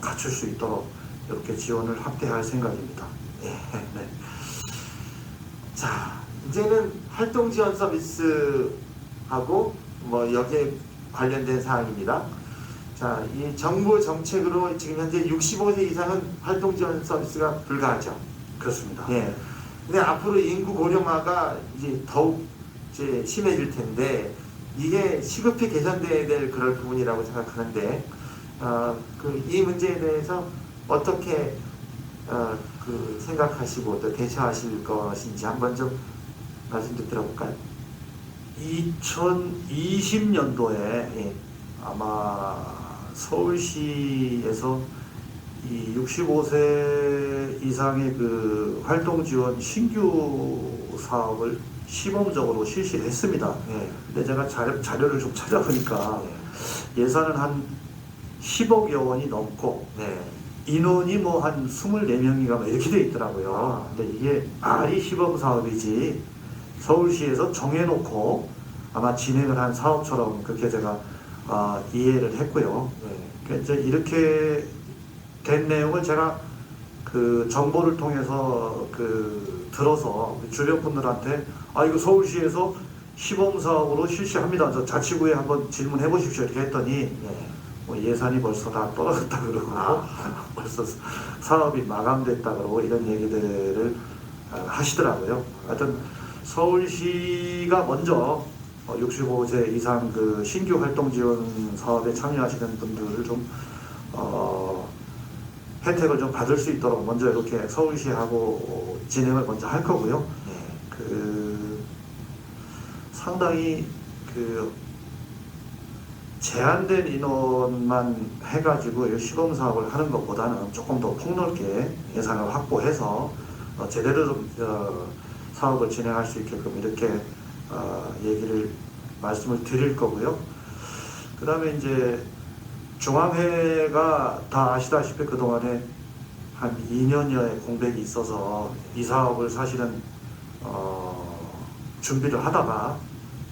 갖출 수 있도록 이렇게 지원을 확대할 생각입니다. 네. 네. 자, 이제는 활동 지원 서비스하고 뭐 여기에 관련된 사항입니다. 자, 이 정부 정책으로 지금 현재 65세 이상은 활동 지원 서비스가 불가하죠. 그렇습니다. 예. 근데 앞으로 인구 고령화가 이제 더욱 이제 심해질 텐데 이게 시급히 개선돼야 될 그럴 부분이라고 생각하는데 이 문제에 대해서 어떻게 생각하시고 또 대처하실 것인지 한번 좀 말씀 좀 들어볼까요? 2020년도에 예. 아마 서울시에서 이 65세 이상의 그 활동 지원 신규 사업을 시범적으로 실시를 했습니다. 예. 근데 제가 자료를 좀 찾아보니까 예산은 한 10억여 원이 넘고 네. 인원이 뭐 한 24명인가 이렇게 돼 있더라고요. 아. 근데 이게 말이 시범 사업이지 서울시에서 정해놓고 아마 진행을 한 사업처럼 그렇게 제가 이해를 했고요. 네. 그러니까 이제 이렇게 된 내용을 제가 그 정보를 통해서 들어서 주변 분들한테 이거 서울시에서 시범 사업으로 실시합니다. 저 자치구에 한번 질문해 보십시오. 이렇게 했더니 네. 뭐 예산이 벌써 다 떨어졌다 그러고 벌써 사업이 마감됐다 그러고 이런 얘기들을 하시더라고요. 하여튼 서울시가 먼저 65세 이상 그 신규 활동 지원 사업에 참여하시는 분들을 좀 혜택을 좀 받을 수 있도록 먼저 이렇게 서울시하고 진행을 먼저 할 거고요. 네. 상당히 제한된 인원만 해가지고 시범 사업을 하는 것보다는 조금 더 폭넓게 예산을 확보해서 제대로 좀 사업을 진행할 수 있게끔 이렇게 말씀을 드릴 거고요. 그 다음에 이제 중앙회가 다 아시다시피 그동안에 한 2년여의 공백이 있어서 이 사업을 사실은 준비를 하다가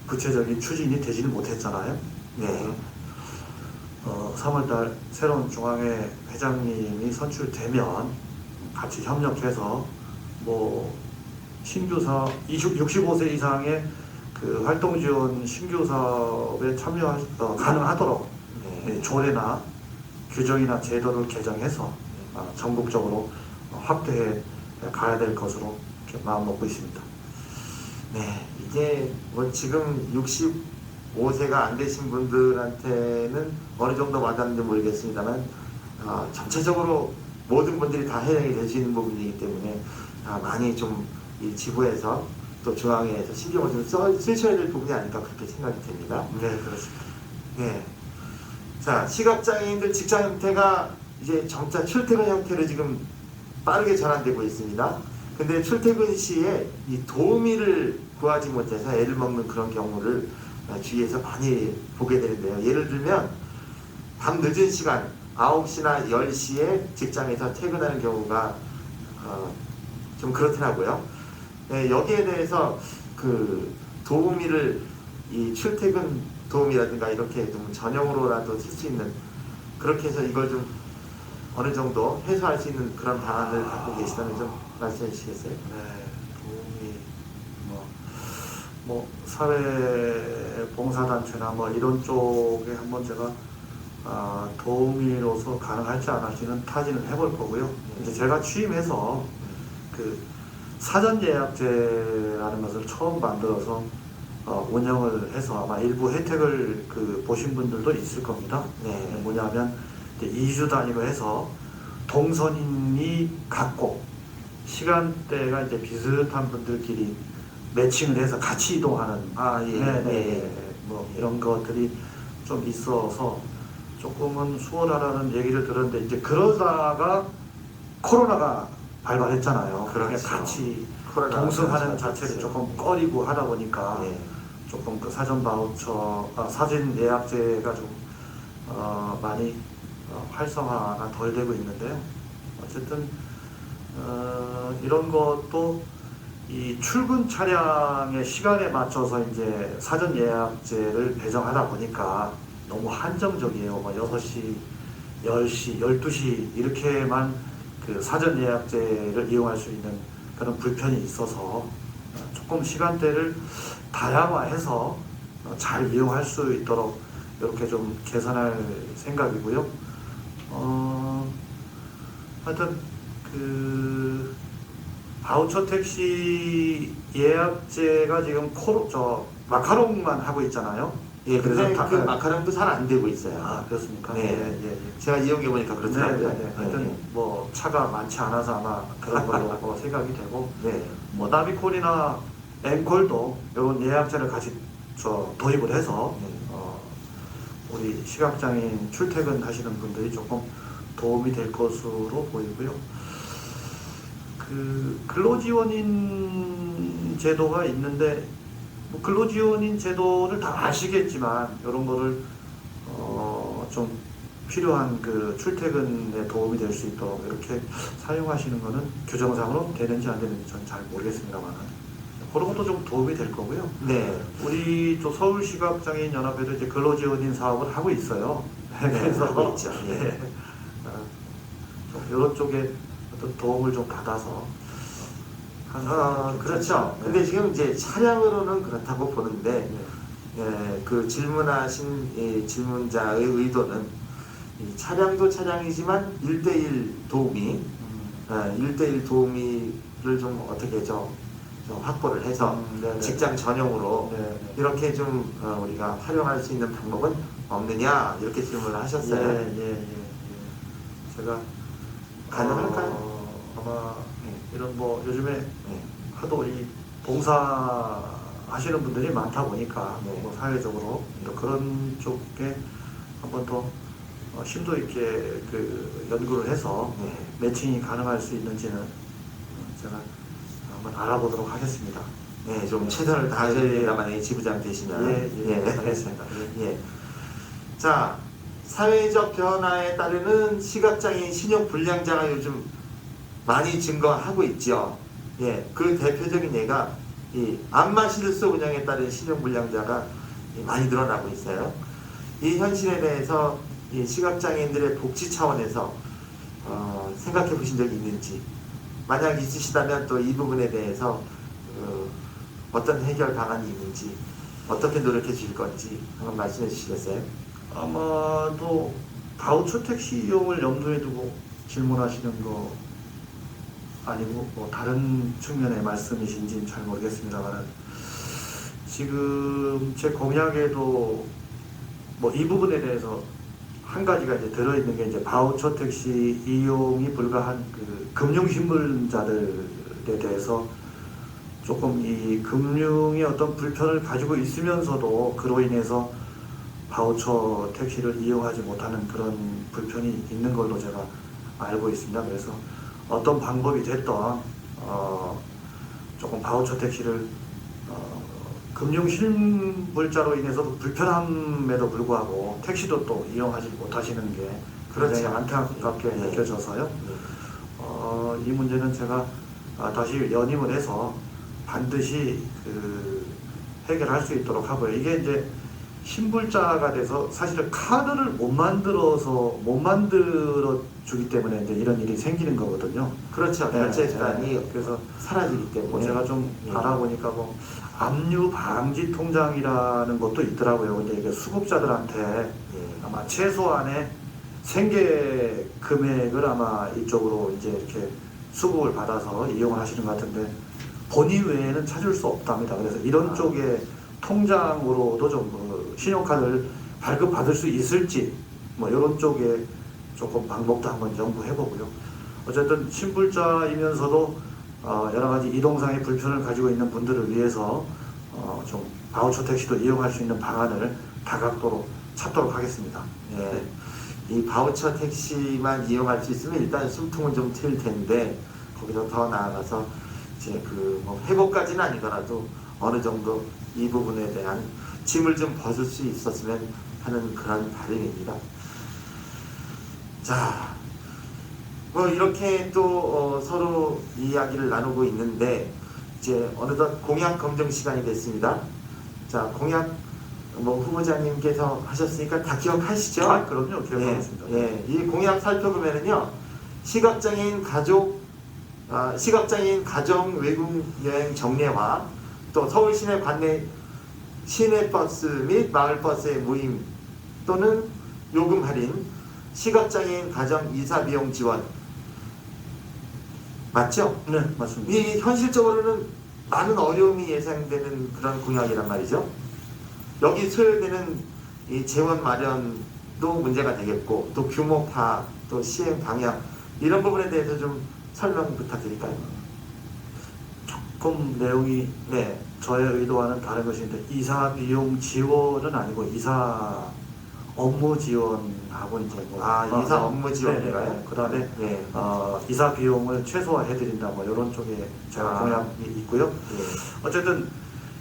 구체적인 추진이 되지는 못했잖아요. 네. 3월달 새로운 중앙회 회장님이 선출되면 같이 협력해서 뭐 신규 사업 65세 이상의 그 활동 지원 신규 사업에 참여 가능하도록 네. 조례나 규정이나 제도를 개정해서 전국적으로 확대해 가야 될 것으로 이렇게 마음 먹고 있습니다. 네, 이제 뭐 지금 65세가 안 되신 분들한테는 어느 정도 와닿는지 모르겠습니다만 전체적으로 모든 분들이 다 해당이 될 수 있는 부분이기 때문에 많이 좀 이 지부에서 또 중앙회에서 신경을 좀 쓰셔야 될 부분이 아닐까 그렇게 생각이 됩니다. 네, 그렇습니다. 네. 자, 시각장애인들 직장 형태가 이제 점차 출퇴근 형태로 지금 빠르게 전환되고 있습니다. 근데 출퇴근 시에 이 도우미를 구하지 못해서 애를 먹는 그런 경우를 주위에서 많이 보게 되는데요. 예를 들면 밤 늦은 시간 9시나 10시에 직장에서 퇴근하는 경우가 좀 그렇더라고요. 네, 여기에 대해서 그 도우미를 이 출퇴근 도우미라든가 이렇게 좀 전용으로라도 쓸 수 있는 그렇게 해서 이걸 좀 어느 정도 해소할 수 있는 그런 방안을 갖고 계시다면 좀 말씀해 주시겠어요? 네, 도움이 뭐 사회 봉사단체나 뭐 이런 쪽에 한번 제가 도우미로서 가능할지 안 할지는 타진을 해볼 거고요. 이제 제가 취임해서 그 사전 예약제라는 것을 처음 만들어서 운영을 해서 아마 일부 혜택을 보신 분들도 있을 겁니다. 네. 뭐냐면 이제 2주 단위로 해서 동선인이 같고 시간대가 이제 비슷한 분들끼리 매칭을 해서 같이 이동하는 예. 네. 뭐 이런 것들이 좀 있어서 조금은 수월하라는 얘기를 들었는데 이제 그러다가 코로나가 발발했잖아요. 그렇죠. 같이 코로나가 동승하는 발발했죠. 자체를 조금 꺼리고 하다 보니까 네. 조금 그 사전 바우처, 사전 예약제가 좀 많이 활성화가 덜 되고 있는데요. 어쨌든 이런 것도 이 출근 차량의 시간에 맞춰서 이제 사전 예약제를 배정하다 보니까 너무 한정적이에요. 뭐 6시, 10시, 12시 이렇게만 그 사전 예약제를 이용할 수 있는 그런 불편이 있어서 조금 시간대를 다양화해서 잘 이용할 수 있도록 이렇게 좀 개선할 생각이고요. 하여튼 그 바우처 택시 예약제가 지금 마카롱만 하고 있잖아요. 예, 근데 그래서 그 마카롱도 잘 안 되고 있어요. 아, 그렇습니까? 네. 예, 예. 제가 이용해 보니까 네, 그렇더라고요. 네, 네. 하여튼 뭐 차가 많지 않아서 아마 그런 걸로 생각이 되고, 네. 뭐 나비콜이나 앵콜도 이런 예약제를 같이 도입을 해서 네. 우리 시각장애인 출퇴근하시는 분들이 조금 도움이 될 것으로 보이고요. 그 근로지원인 제도가 있는데 뭐 근로지원인 제도를 다 아시겠지만 이런 거를 좀 필요한 그 출퇴근에 도움이 될 수 있도록 이렇게 사용하시는 거는 규정상으로 되는지 안 되는지 저는 잘 모르겠습니다만은 그런 것도 좀 도움이 될 거고요. 네. 우리 또 서울시각장애인 연합회도 이제 근로지원인 사업을 하고 있어요. 네, 그래서 하고 있죠. 예. 네. 좀 이런 쪽에 어떤 도움을 좀 받아서 그렇죠. 네. 근데 지금 이제 차량으로는 그렇다고 보는데, 네. 예, 그 질문하신 이 질문자의 의도는 이 차량도 차량이지만 1대1 도우미, 1대1 도우미를 좀 어떻게 좀 확보를 해서 네네. 직장 전용으로 네. 이렇게 좀 우리가 활용할 수 있는 방법은 없느냐 이렇게 질문을 하셨어요. 예. 제가 가능할까요? 아마 네. 이런 뭐 요즘에 네. 하도 이 봉사 하시는 분들이 많다 보니까 네. 뭐 사회적으로 또 그런 쪽에 한번 더 심도 있게 그 연구를 해서 네. 매칭이 가능할 수 있는지는 제가 한번 알아보도록 하겠습니다. 네, 좀 최선을 다하셔야만 지부장 되시면. 알겠습니다. 예. 자, 사회적 변화에 따르는 시각장애인 신용 불량자가 요즘 많이 증가하고 있죠. 예, 그 대표적인 예가 이 안마실소 운영에 따른 신용 불량자가 많이 늘어나고 있어요. 이 현실에 대해서 이 시각장애인들의 복지 차원에서 생각해 보신 적이 있는지, 만약 있으시다면 또 이 부분에 대해서 어떤 해결 방안이 있는지, 어떻게 노력해 주실 건지 한번 말씀해 주시겠어요? 아마도 바우처 택시 이용을 염두에 두고 질문하시는 거 아니고 뭐 다른 측면의 말씀이신지는 잘 모르겠습니다만 지금 제 공약에도 뭐 이 부분에 대해서 한 가지가 이제 들어있는 게 이제 바우처 택시 이용이 불가한 그 금융신문자들에 대해서 조금 이 금융의 어떤 불편을 가지고 있으면서도 그로 인해서 바우처 택시를 이용하지 못하는 그런 불편이 있는 걸로 제가 알고 있습니다. 그래서 어떤 방법이 됐던 조금 바우처 택시를 금융 실물자로 인해서도 불편함에도 불구하고 택시도 또 이용하지 못하시는 게 굉장히 그렇죠. 안타깝게 네. 느껴져서요. 이 문제는 제가 다시 연임을 해서 반드시 그 해결할 수 있도록 하고요. 이게 이제 신불자가 돼서 사실은 카드를 못 만들어 주기 때문에 이제 이런 일이 생기는 거거든요. 그렇죠. 네, 결제 수단이 네. 그래서 사라지기 뭐 때문에. 제가 좀 예. 알아보니까 뭐 압류 방지 통장이라는 것도 있더라고요. 근데 이게 수급자들한테 예. 아마 최소한의 생계 금액을 아마 이쪽으로 이제 이렇게 수급을 받아서 이용을 하시는 것 같은데 본인 외에는 찾을 수 없답니다. 그래서 이런 쪽에 통장으로도 좀 신용카드를 발급받을 수 있을지 뭐 이런 쪽에 조금 방법도 한번 연구해보고요. 어쨌든 신불자이면서도 여러 가지 이동상의 불편을 가지고 있는 분들을 위해서 좀 바우처 택시도 이용할 수 있는 방안을 다각도로 찾도록 하겠습니다. 예. 이 바우처 택시만 이용할 수 있으면 일단 숨통은 좀 트일 텐데 거기서 더 나아가서 이제 뭐 회복까지는 아니더라도 어느 정도 이 부분에 대한 짐을 좀 벗을 수 있었으면 하는 그런 바람입니다. 자, 뭐 이렇게 또 서로 이야기를 나누고 있는데 이제 어느덧 공약 검증 시간이 됐습니다. 자, 공약 뭐 후보자님께서 하셨으니까 다 기억하시죠? 아, 그럼요. 기억하겠습니다. 예, 이 공약 살펴보면은요, 시각장애인 가정 외국 여행 정례화, 또 서울 시내 관내 시내버스 및 마을버스의 무임 또는 요금 할인, 시각장애인 가정 이사 비용 지원. 맞죠? 네, 맞습니다. 이 현실적으로는 많은 어려움이 예상되는 그런 공약이란 말이죠. 여기 소요되는 이 재원 마련도 문제가 되겠고, 또 규모 파악, 또 시행 방향 이런 부분에 대해서 좀 설명 부탁드릴까요? 조금 내용이 네, 저의 의도와는 다른 것인데 이사 비용 지원은 아니고 이사 업무 지원하고 이제 뭐 이사 업무 지원인가요? 네. 그다음에 네. 이사 비용을 최소화해드린다 뭐 이런 쪽에 제가 공약이 있고요. 네. 어쨌든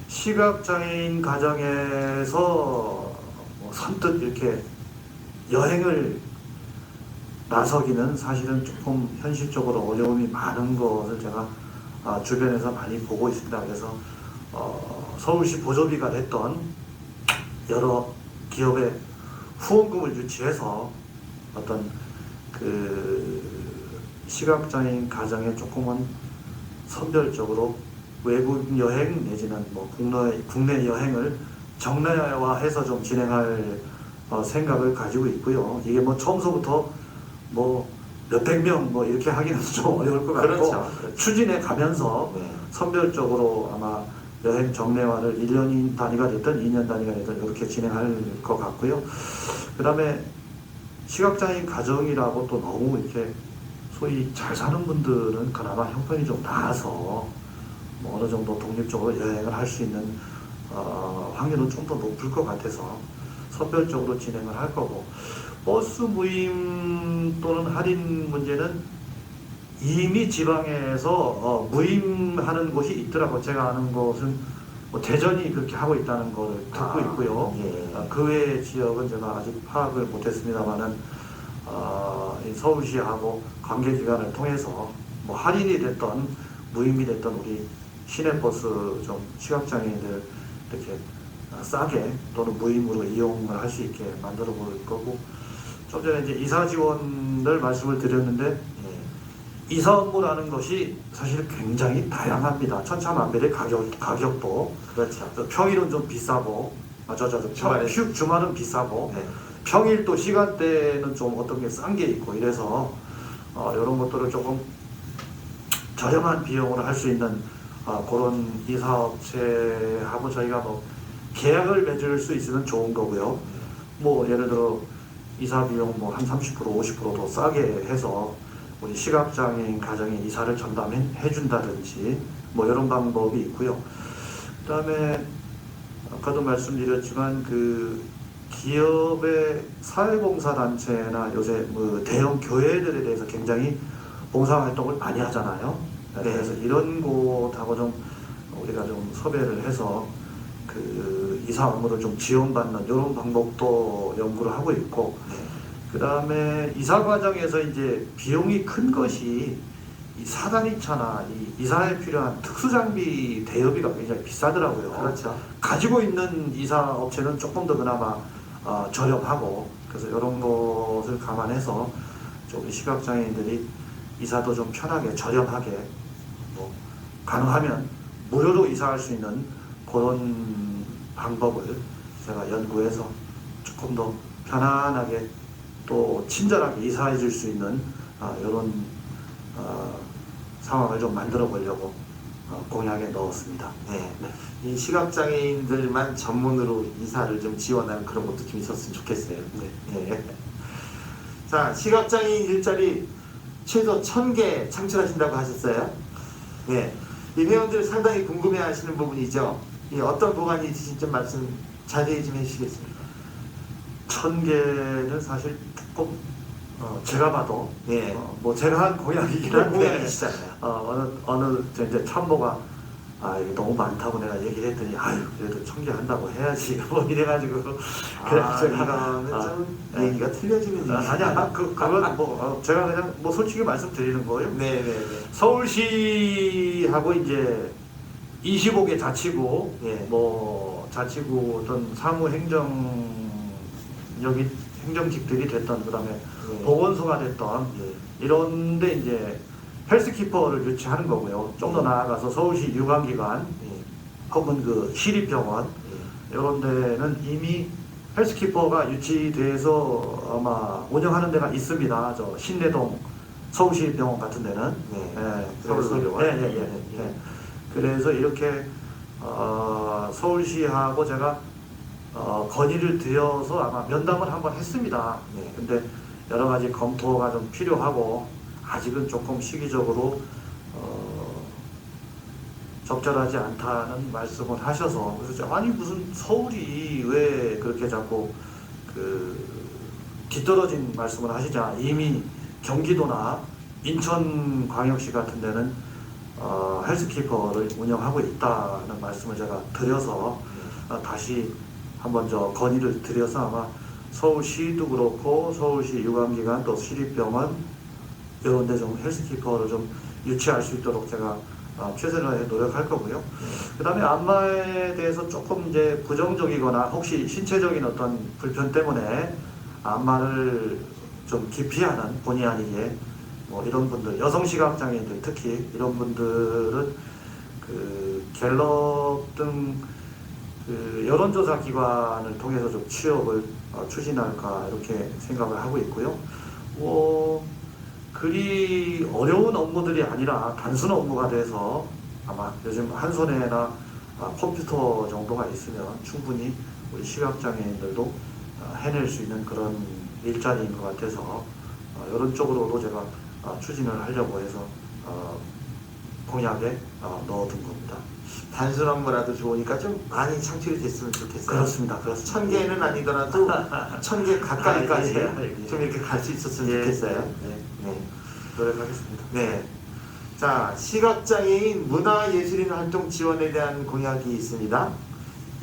시각장애인 가정에서 뭐 선뜻 이렇게 여행을 나서기는 사실은 조금 현실적으로 어려움이 많은 것을 제가 주변에서 많이 보고 있습니다. 그래서 서울시 보조비가 됐던 여러 기업의 후원금을 유치해서 어떤 그 시각장애인 가정에 조금은 선별적으로 외국 여행 내지는 뭐 국내 여행을 정례화해서 좀 진행할 생각을 가지고 있고요. 이게 뭐 처음서부터 뭐 몇백 명 뭐 이렇게 하기는 좀 어려울 것 같고 그렇죠. 추진해 가면서 네. 선별적으로 아마 여행 정례화를 1년 단위가 됐든 2년 단위가 됐든 이렇게 진행할 것 같고요. 그 다음에 시각장애인 가정이라고 또 너무 이렇게 소위 잘 사는 분들은 그나마 형편이 좀 나아서 뭐 어느 정도 독립적으로 여행을 할 수 있는 확률은 좀 더 높을 것 같아서 선별적으로 진행을 할 거고, 버스 무임 또는 할인 문제는 이미 지방에서 무임하는 곳이 있더라고. 제가 아는 것은 뭐 대전이 그렇게 하고 있다는 거를 듣고 있고요. 예. 그 외의 지역은 제가 아직 파악을 못했습니다만은 이 서울시하고 관계기관을 통해서 뭐 할인이 됐던 무임이 됐던 우리 시내버스 좀 시각장애인들 이렇게 싸게 또는 무임으로 이용을 할 수 있게 만들어 볼 거고, 좀 전에 이제 이사 지원을 말씀을 드렸는데 이사 업무라는 것이 사실 굉장히 다양합니다. 천차만별의 가격도 그렇죠. 평일은 좀 비싸고 주말은 비싸고 네. 평일 또 시간대는 좀 어떤 게 싼 게 있고 이래서 이런 것들을 조금 저렴한 비용으로 할 수 있는 그런 이사업체하고 저희가 뭐 계약을 맺을 수 있으면 좋은 거고요. 뭐 예를 들어 이사 비용 뭐 한 30% 50% 더 싸게 해서 우리 시각장애인 가정에 이사를 전담해 준다든지 뭐 이런 방법이 있고요. 그다음에 아까도 말씀드렸지만 그 기업의 사회봉사단체나 요새 뭐 대형 교회들에 대해서 굉장히 봉사활동을 많이 하잖아요. 그래서 이런 곳하고 좀 우리가 좀 섭외를 해서 그 이사 업무를 좀 지원받는 이런 방법도 연구를 하고 있고, 그 다음에 이사 과정에서 이제 비용이 큰 것이 이 사다리차나 이 이사에 필요한 특수장비 대여비가 굉장히 비싸더라고요. 그렇죠. 가지고 있는 이사 업체는 조금 더 그나마 저렴하고, 그래서 이런 것을 감안해서 좀 시각장애인들이 이사도 좀 편하게 저렴하게 뭐 가능하면 무료로 이사할 수 있는 그런 방법을 제가 연구해서 조금 더 편안하게 또 친절하게 이사해 줄 수 있는 이런 상황을 좀 만들어 보려고 공약에 넣었습니다. 네. 이 시각장애인들만 전문으로 이사를 좀 지원하는 그런 것도 좀 있었으면 좋겠어요. 네. 자, 시각장애인 일자리 최소 1000개 창출하신다고 하셨어요. 네. 이 회원들 상당히 궁금해 하시는 부분이죠. 이 어떤 보관이 있으신지 좀 말씀 자세히 좀 해주시겠습니까? 1000개는 사실 조금 제가 봐도 네. 뭐 제가 한 공약이긴 그런 한데 공약이시잖아요. 어느 이제 참모가 이게 너무 많다고 내가 얘기를 했더니 아유 그래도 1000개 한다고 해야지 뭐 이래가지고 그래서 제가 이거는 좀 네. 얘기가 틀려지는 얘기. 아니야 그건 뭐 제가 그냥 뭐 솔직히 말씀드리는 거예요. 네네네. 서울시하고 이제 25개 자치구, 예. 뭐 자치구 어떤 사무행정력이 행정직들이 됐던 그다음에 예. 보건소가 됐던 예. 이런데 이제 헬스키퍼를 유치하는 거고요. 좀 더 나아가서 서울시 유관기관 예. 혹은 그 시립병원 예. 이런 데는 이미 헬스키퍼가 유치돼서 아마 운영하는 데가 있습니다. 저 신내동 서울시립병원 같은 데는. 네. 서울병원. 예. 그래서 이렇게 서울시하고 제가 건의를 드려서 아마 면담을 한번 했습니다. 네. 근데 여러 가지 검토가 좀 필요하고 아직은 조금 시기적으로 적절하지 않다는 말씀을 하셔서 그래서 아니 무슨 서울이 왜 그렇게 자꾸 그 뒤떨어진 말씀을 하시자 이미 경기도나 인천광역시 같은 데는 헬스키퍼를 운영하고 있다는 말씀을 제가 드려서 다시 한번 저 건의를 드려서 아마 서울시도 그렇고 서울시 유관기관 또 시립병원 이런 데 좀 헬스키퍼를 좀 유치할 수 있도록 제가 최선을 다해 노력할 거고요. 그 다음에 안마에 대해서 조금 이제 부정적이거나 혹시 신체적인 어떤 불편 때문에 안마를 좀 기피하는 본의 아니게 뭐 이런 분들, 여성 시각장애인들 특히 이런 분들은 그 갤럽 등 그 여론조사 기관을 통해서 좀 취업을 추진할까 이렇게 생각을 하고 있고요. 그리 어려운 업무들이 아니라 단순 업무가 돼서 아마 요즘 한 손에나 컴퓨터 정도가 있으면 충분히 우리 시각장애인들도 해낼 수 있는 그런 일자리인 것 같아서 이런 쪽으로도 제가 추진을 하려고 해서 공약에 넣어둔 겁니다. 단순 업무라도 좋으니까 좀 많이 창출이 됐으면 좋겠어요. 그렇습니다. 1000개는 아니더라도 1000개 가까이까지 예. 좀 이렇게 갈 수 있었으면 예. 좋겠어요. 네. 네. 노력하겠습니다. 네. 자, 시각장애인 문화예술인 활동 지원에 대한 공약이 있습니다.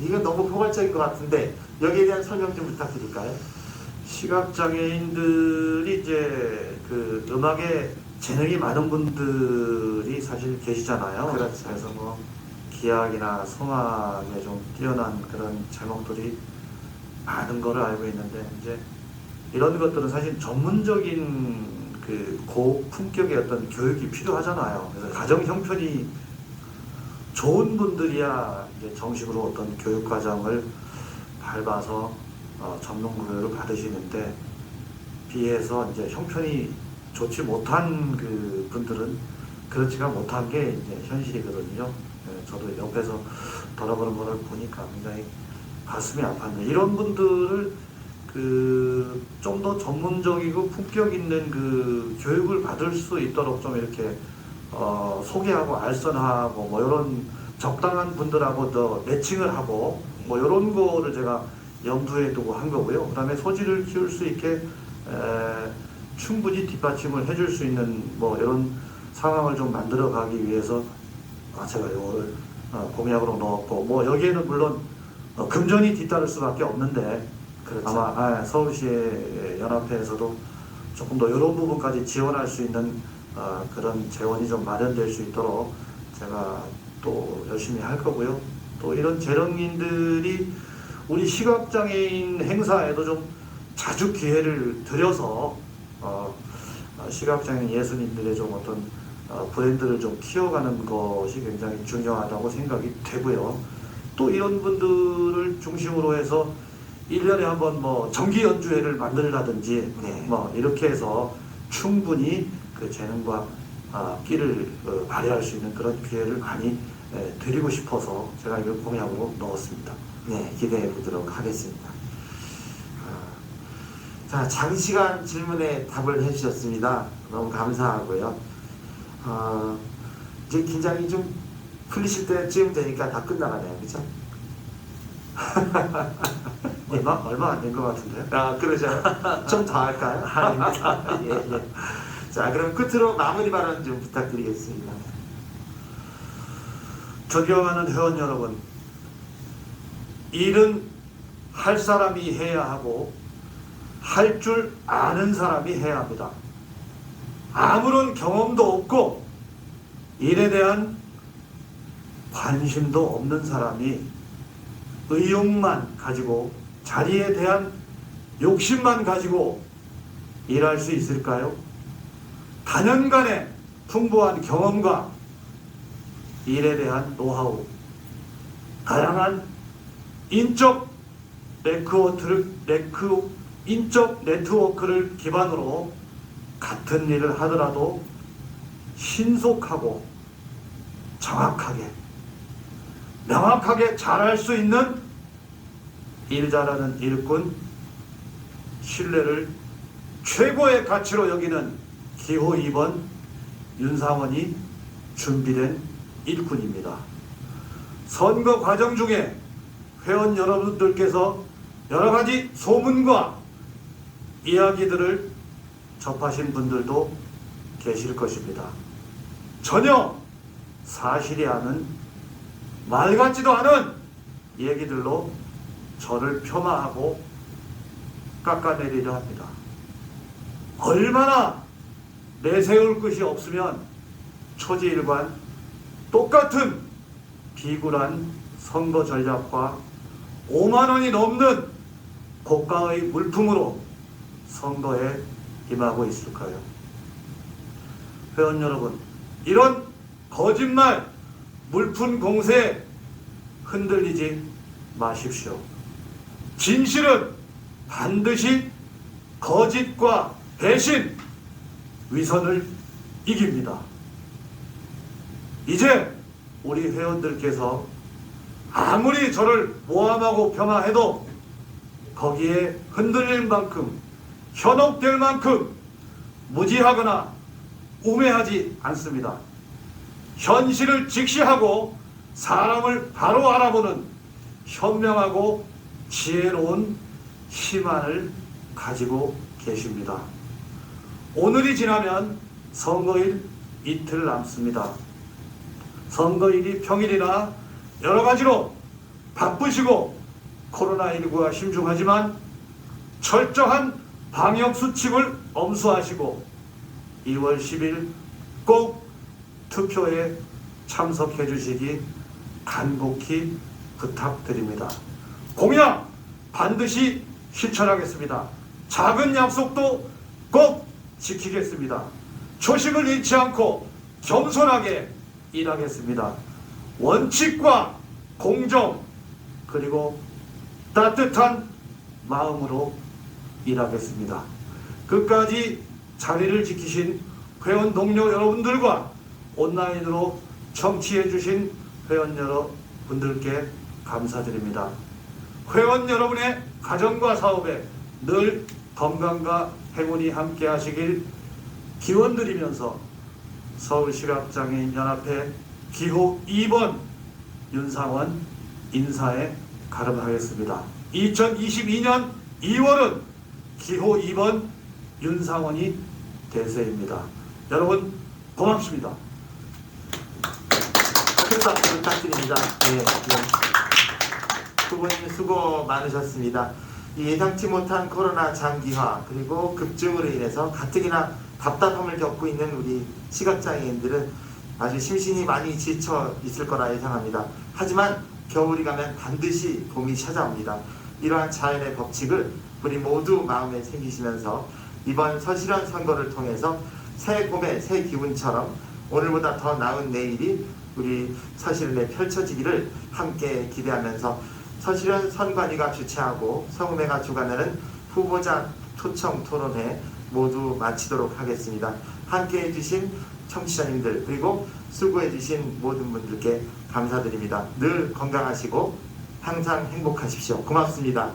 이게 너무 포괄적인 것 같은데 여기에 대한 설명 좀 부탁드릴까요? 시각장애인들이 이제 그 음악에 재능이 많은 분들이 사실 계시잖아요. 그렇죠. 그래서 뭐 기악이나 성악에 좀 뛰어난 그런 제목들이 많은 거를 알고 있는데 이제 이런 것들은 사실 전문적인 그 고품격의 어떤 교육이 필요하잖아요. 그래서 가정 형편이 좋은 분들이야 이제 정식으로 어떤 교육 과정을 밟아서 전문 교육을 받으시는데 비해서 이제 형편이 좋지 못한 그 분들은 그렇지가 못한 게 이제 현실이거든요. 네, 저도 옆에서 돌아보는 거를 보니까 굉장히 가슴이 아팠는데 이런 분들을 그 좀 더 전문적이고 품격 있는 그 교육을 받을 수 있도록 좀 이렇게 소개하고 알선하고 뭐 이런 적당한 분들하고 더 매칭을 하고 뭐 이런 거를 제가 염두에 두고 한 거고요. 그다음에 소질을 키울 수 있게 충분히 뒷받침을 해줄 수 있는 뭐 이런 상황을 좀 만들어 가기 위해서 제가 이거를 공약으로 넣었고 뭐 여기에는 물론 금전이 뒤따를 수밖에 없는데 그렇죠. 아마 서울시의 연합회에서도 조금 더 이런 부분까지 지원할 수 있는 그런 재원이 좀 마련될 수 있도록 제가 또 열심히 할 거고요. 또 이런 재능인들이 우리 시각장애인 행사에도 좀 자주 기회를 드려서 시각장애인 예술인들의 좀 어떤 브랜드를 좀 키워가는 것이 굉장히 중요하다고 생각이 되고요. 또 이런 분들을 중심으로 해서 1년에 한번 뭐 정기 연주회를 만들라든지 네. 뭐 이렇게 해서 충분히 그 재능과 끼를 발휘할 수 있는 그런 기회를 많이 드리고 싶어서 제가 이걸 공약으로 넣었습니다. 네, 기대해 보도록 하겠습니다. 자, 장시간 질문에 답을 해주셨습니다. 너무 감사하고요. 이제 긴장이 좀 풀리실 때쯤 되니까 다 끝나가네요, 그렇죠? 얼마 안 된 것 같은데요? 그러죠. 좀 더 할까요? 아닙니다. 예, 예. 자, 그럼 끝으로 마무리 발언 좀 부탁드리겠습니다. 존경하는 회원 여러분, 일은 할 사람이 해야 하고 할 줄 아는 사람이 해야 합니다. 아무런 경험도 없고 일에 대한 관심도 없는 사람이 의욕만 가지고 자리에 대한 욕심만 가지고 일할 수 있을까요? 단연간의 풍부한 경험과 일에 대한 노하우, 다양한 인적 네트워크를 기반으로 같은 일을 하더라도 신속하고 정확하게, 명확하게 잘할 수 있는 일 잘하는 일꾼, 신뢰를 최고의 가치로 여기는 기호 2번 윤상원이 준비된 일꾼입니다. 선거 과정 중에 회원 여러분들께서 여러 가지 소문과 이야기들을 접하신 분들도 계실 것입니다. 전혀 사실이 아닌 말 같지도 않은 얘기들로 저를 폄하하고 깎아내리려 합니다. 얼마나 내세울 것이 없으면 초지일관 똑같은 비굴한 선거 전략과 5만 원이 넘는 고가의 물품으로 선거에 임하고 있을까요? 회원 여러분, 이런 거짓말 물품 공세에 흔들리지 마십시오. 진실은 반드시 거짓과 배신, 위선을 이깁니다. 이제 우리 회원들께서 아무리 저를 모함하고 폄하해도 거기에 흔들릴 만큼, 현혹될 만큼 무지하거나 우매하지 않습니다. 현실을 직시하고 사람을 바로 알아보는 현명하고 지혜로운 힘안을 가지고 계십니다. 오늘이 지나면 선거일 이틀 남습니다. 선거일이 평일이나 여러 가지로 바쁘시고 코로나19가 심중하지만 철저한 방역수칙을 엄수하시고 2월 10일 꼭 투표에 참석해 주시기 간곡히 부탁드립니다. 공약 반드시 실천하겠습니다. 작은 약속도 꼭 지키겠습니다. 초심을 잃지 않고 겸손하게 일하겠습니다. 원칙과 공정 그리고 따뜻한 마음으로 일하겠습니다. 끝까지 자리를 지키신 회원 동료 여러분들과 온라인으로 청취해 주신 회원 여러분들께 감사드립니다. 회원 여러분의 가정과 사업에 늘 건강과 행운이 함께 하시길 기원드리면서 서울시각장애인연합회 기호 2번 윤상원 인사에 가름하겠습니다. 2022년 2월은 기호 2번 윤상원이 대세입니다. 여러분 고맙습니다. 큰 박수 부탁드립니다. 네. 두 분 수고 많으셨습니다. 이 예상치 못한 코로나 장기화 그리고 급증으로 인해서 가뜩이나 답답함을 겪고 있는 우리 시각장애인들은 아주 심신이 많이 지쳐 있을 거라 예상합니다. 하지만 겨울이 가면 반드시 봄이 찾아옵니다. 이러한 자연의 법칙을 우리 모두 마음에 새기시면서 이번 서실현 선거를 통해서 새 봄의 새 기운처럼 오늘보다 더 나은 내일이 우리 서실현에 펼쳐지기를 함께 기대하면서 서실현 선관위가 주최하고 성음회가 주관하는 후보자 초청 토론회 모두 마치도록 하겠습니다. 함께 해주신 청취자님들 그리고 수고해주신 모든 분들께 감사드립니다. 늘 건강하시고 항상 행복하십시오. 고맙습니다.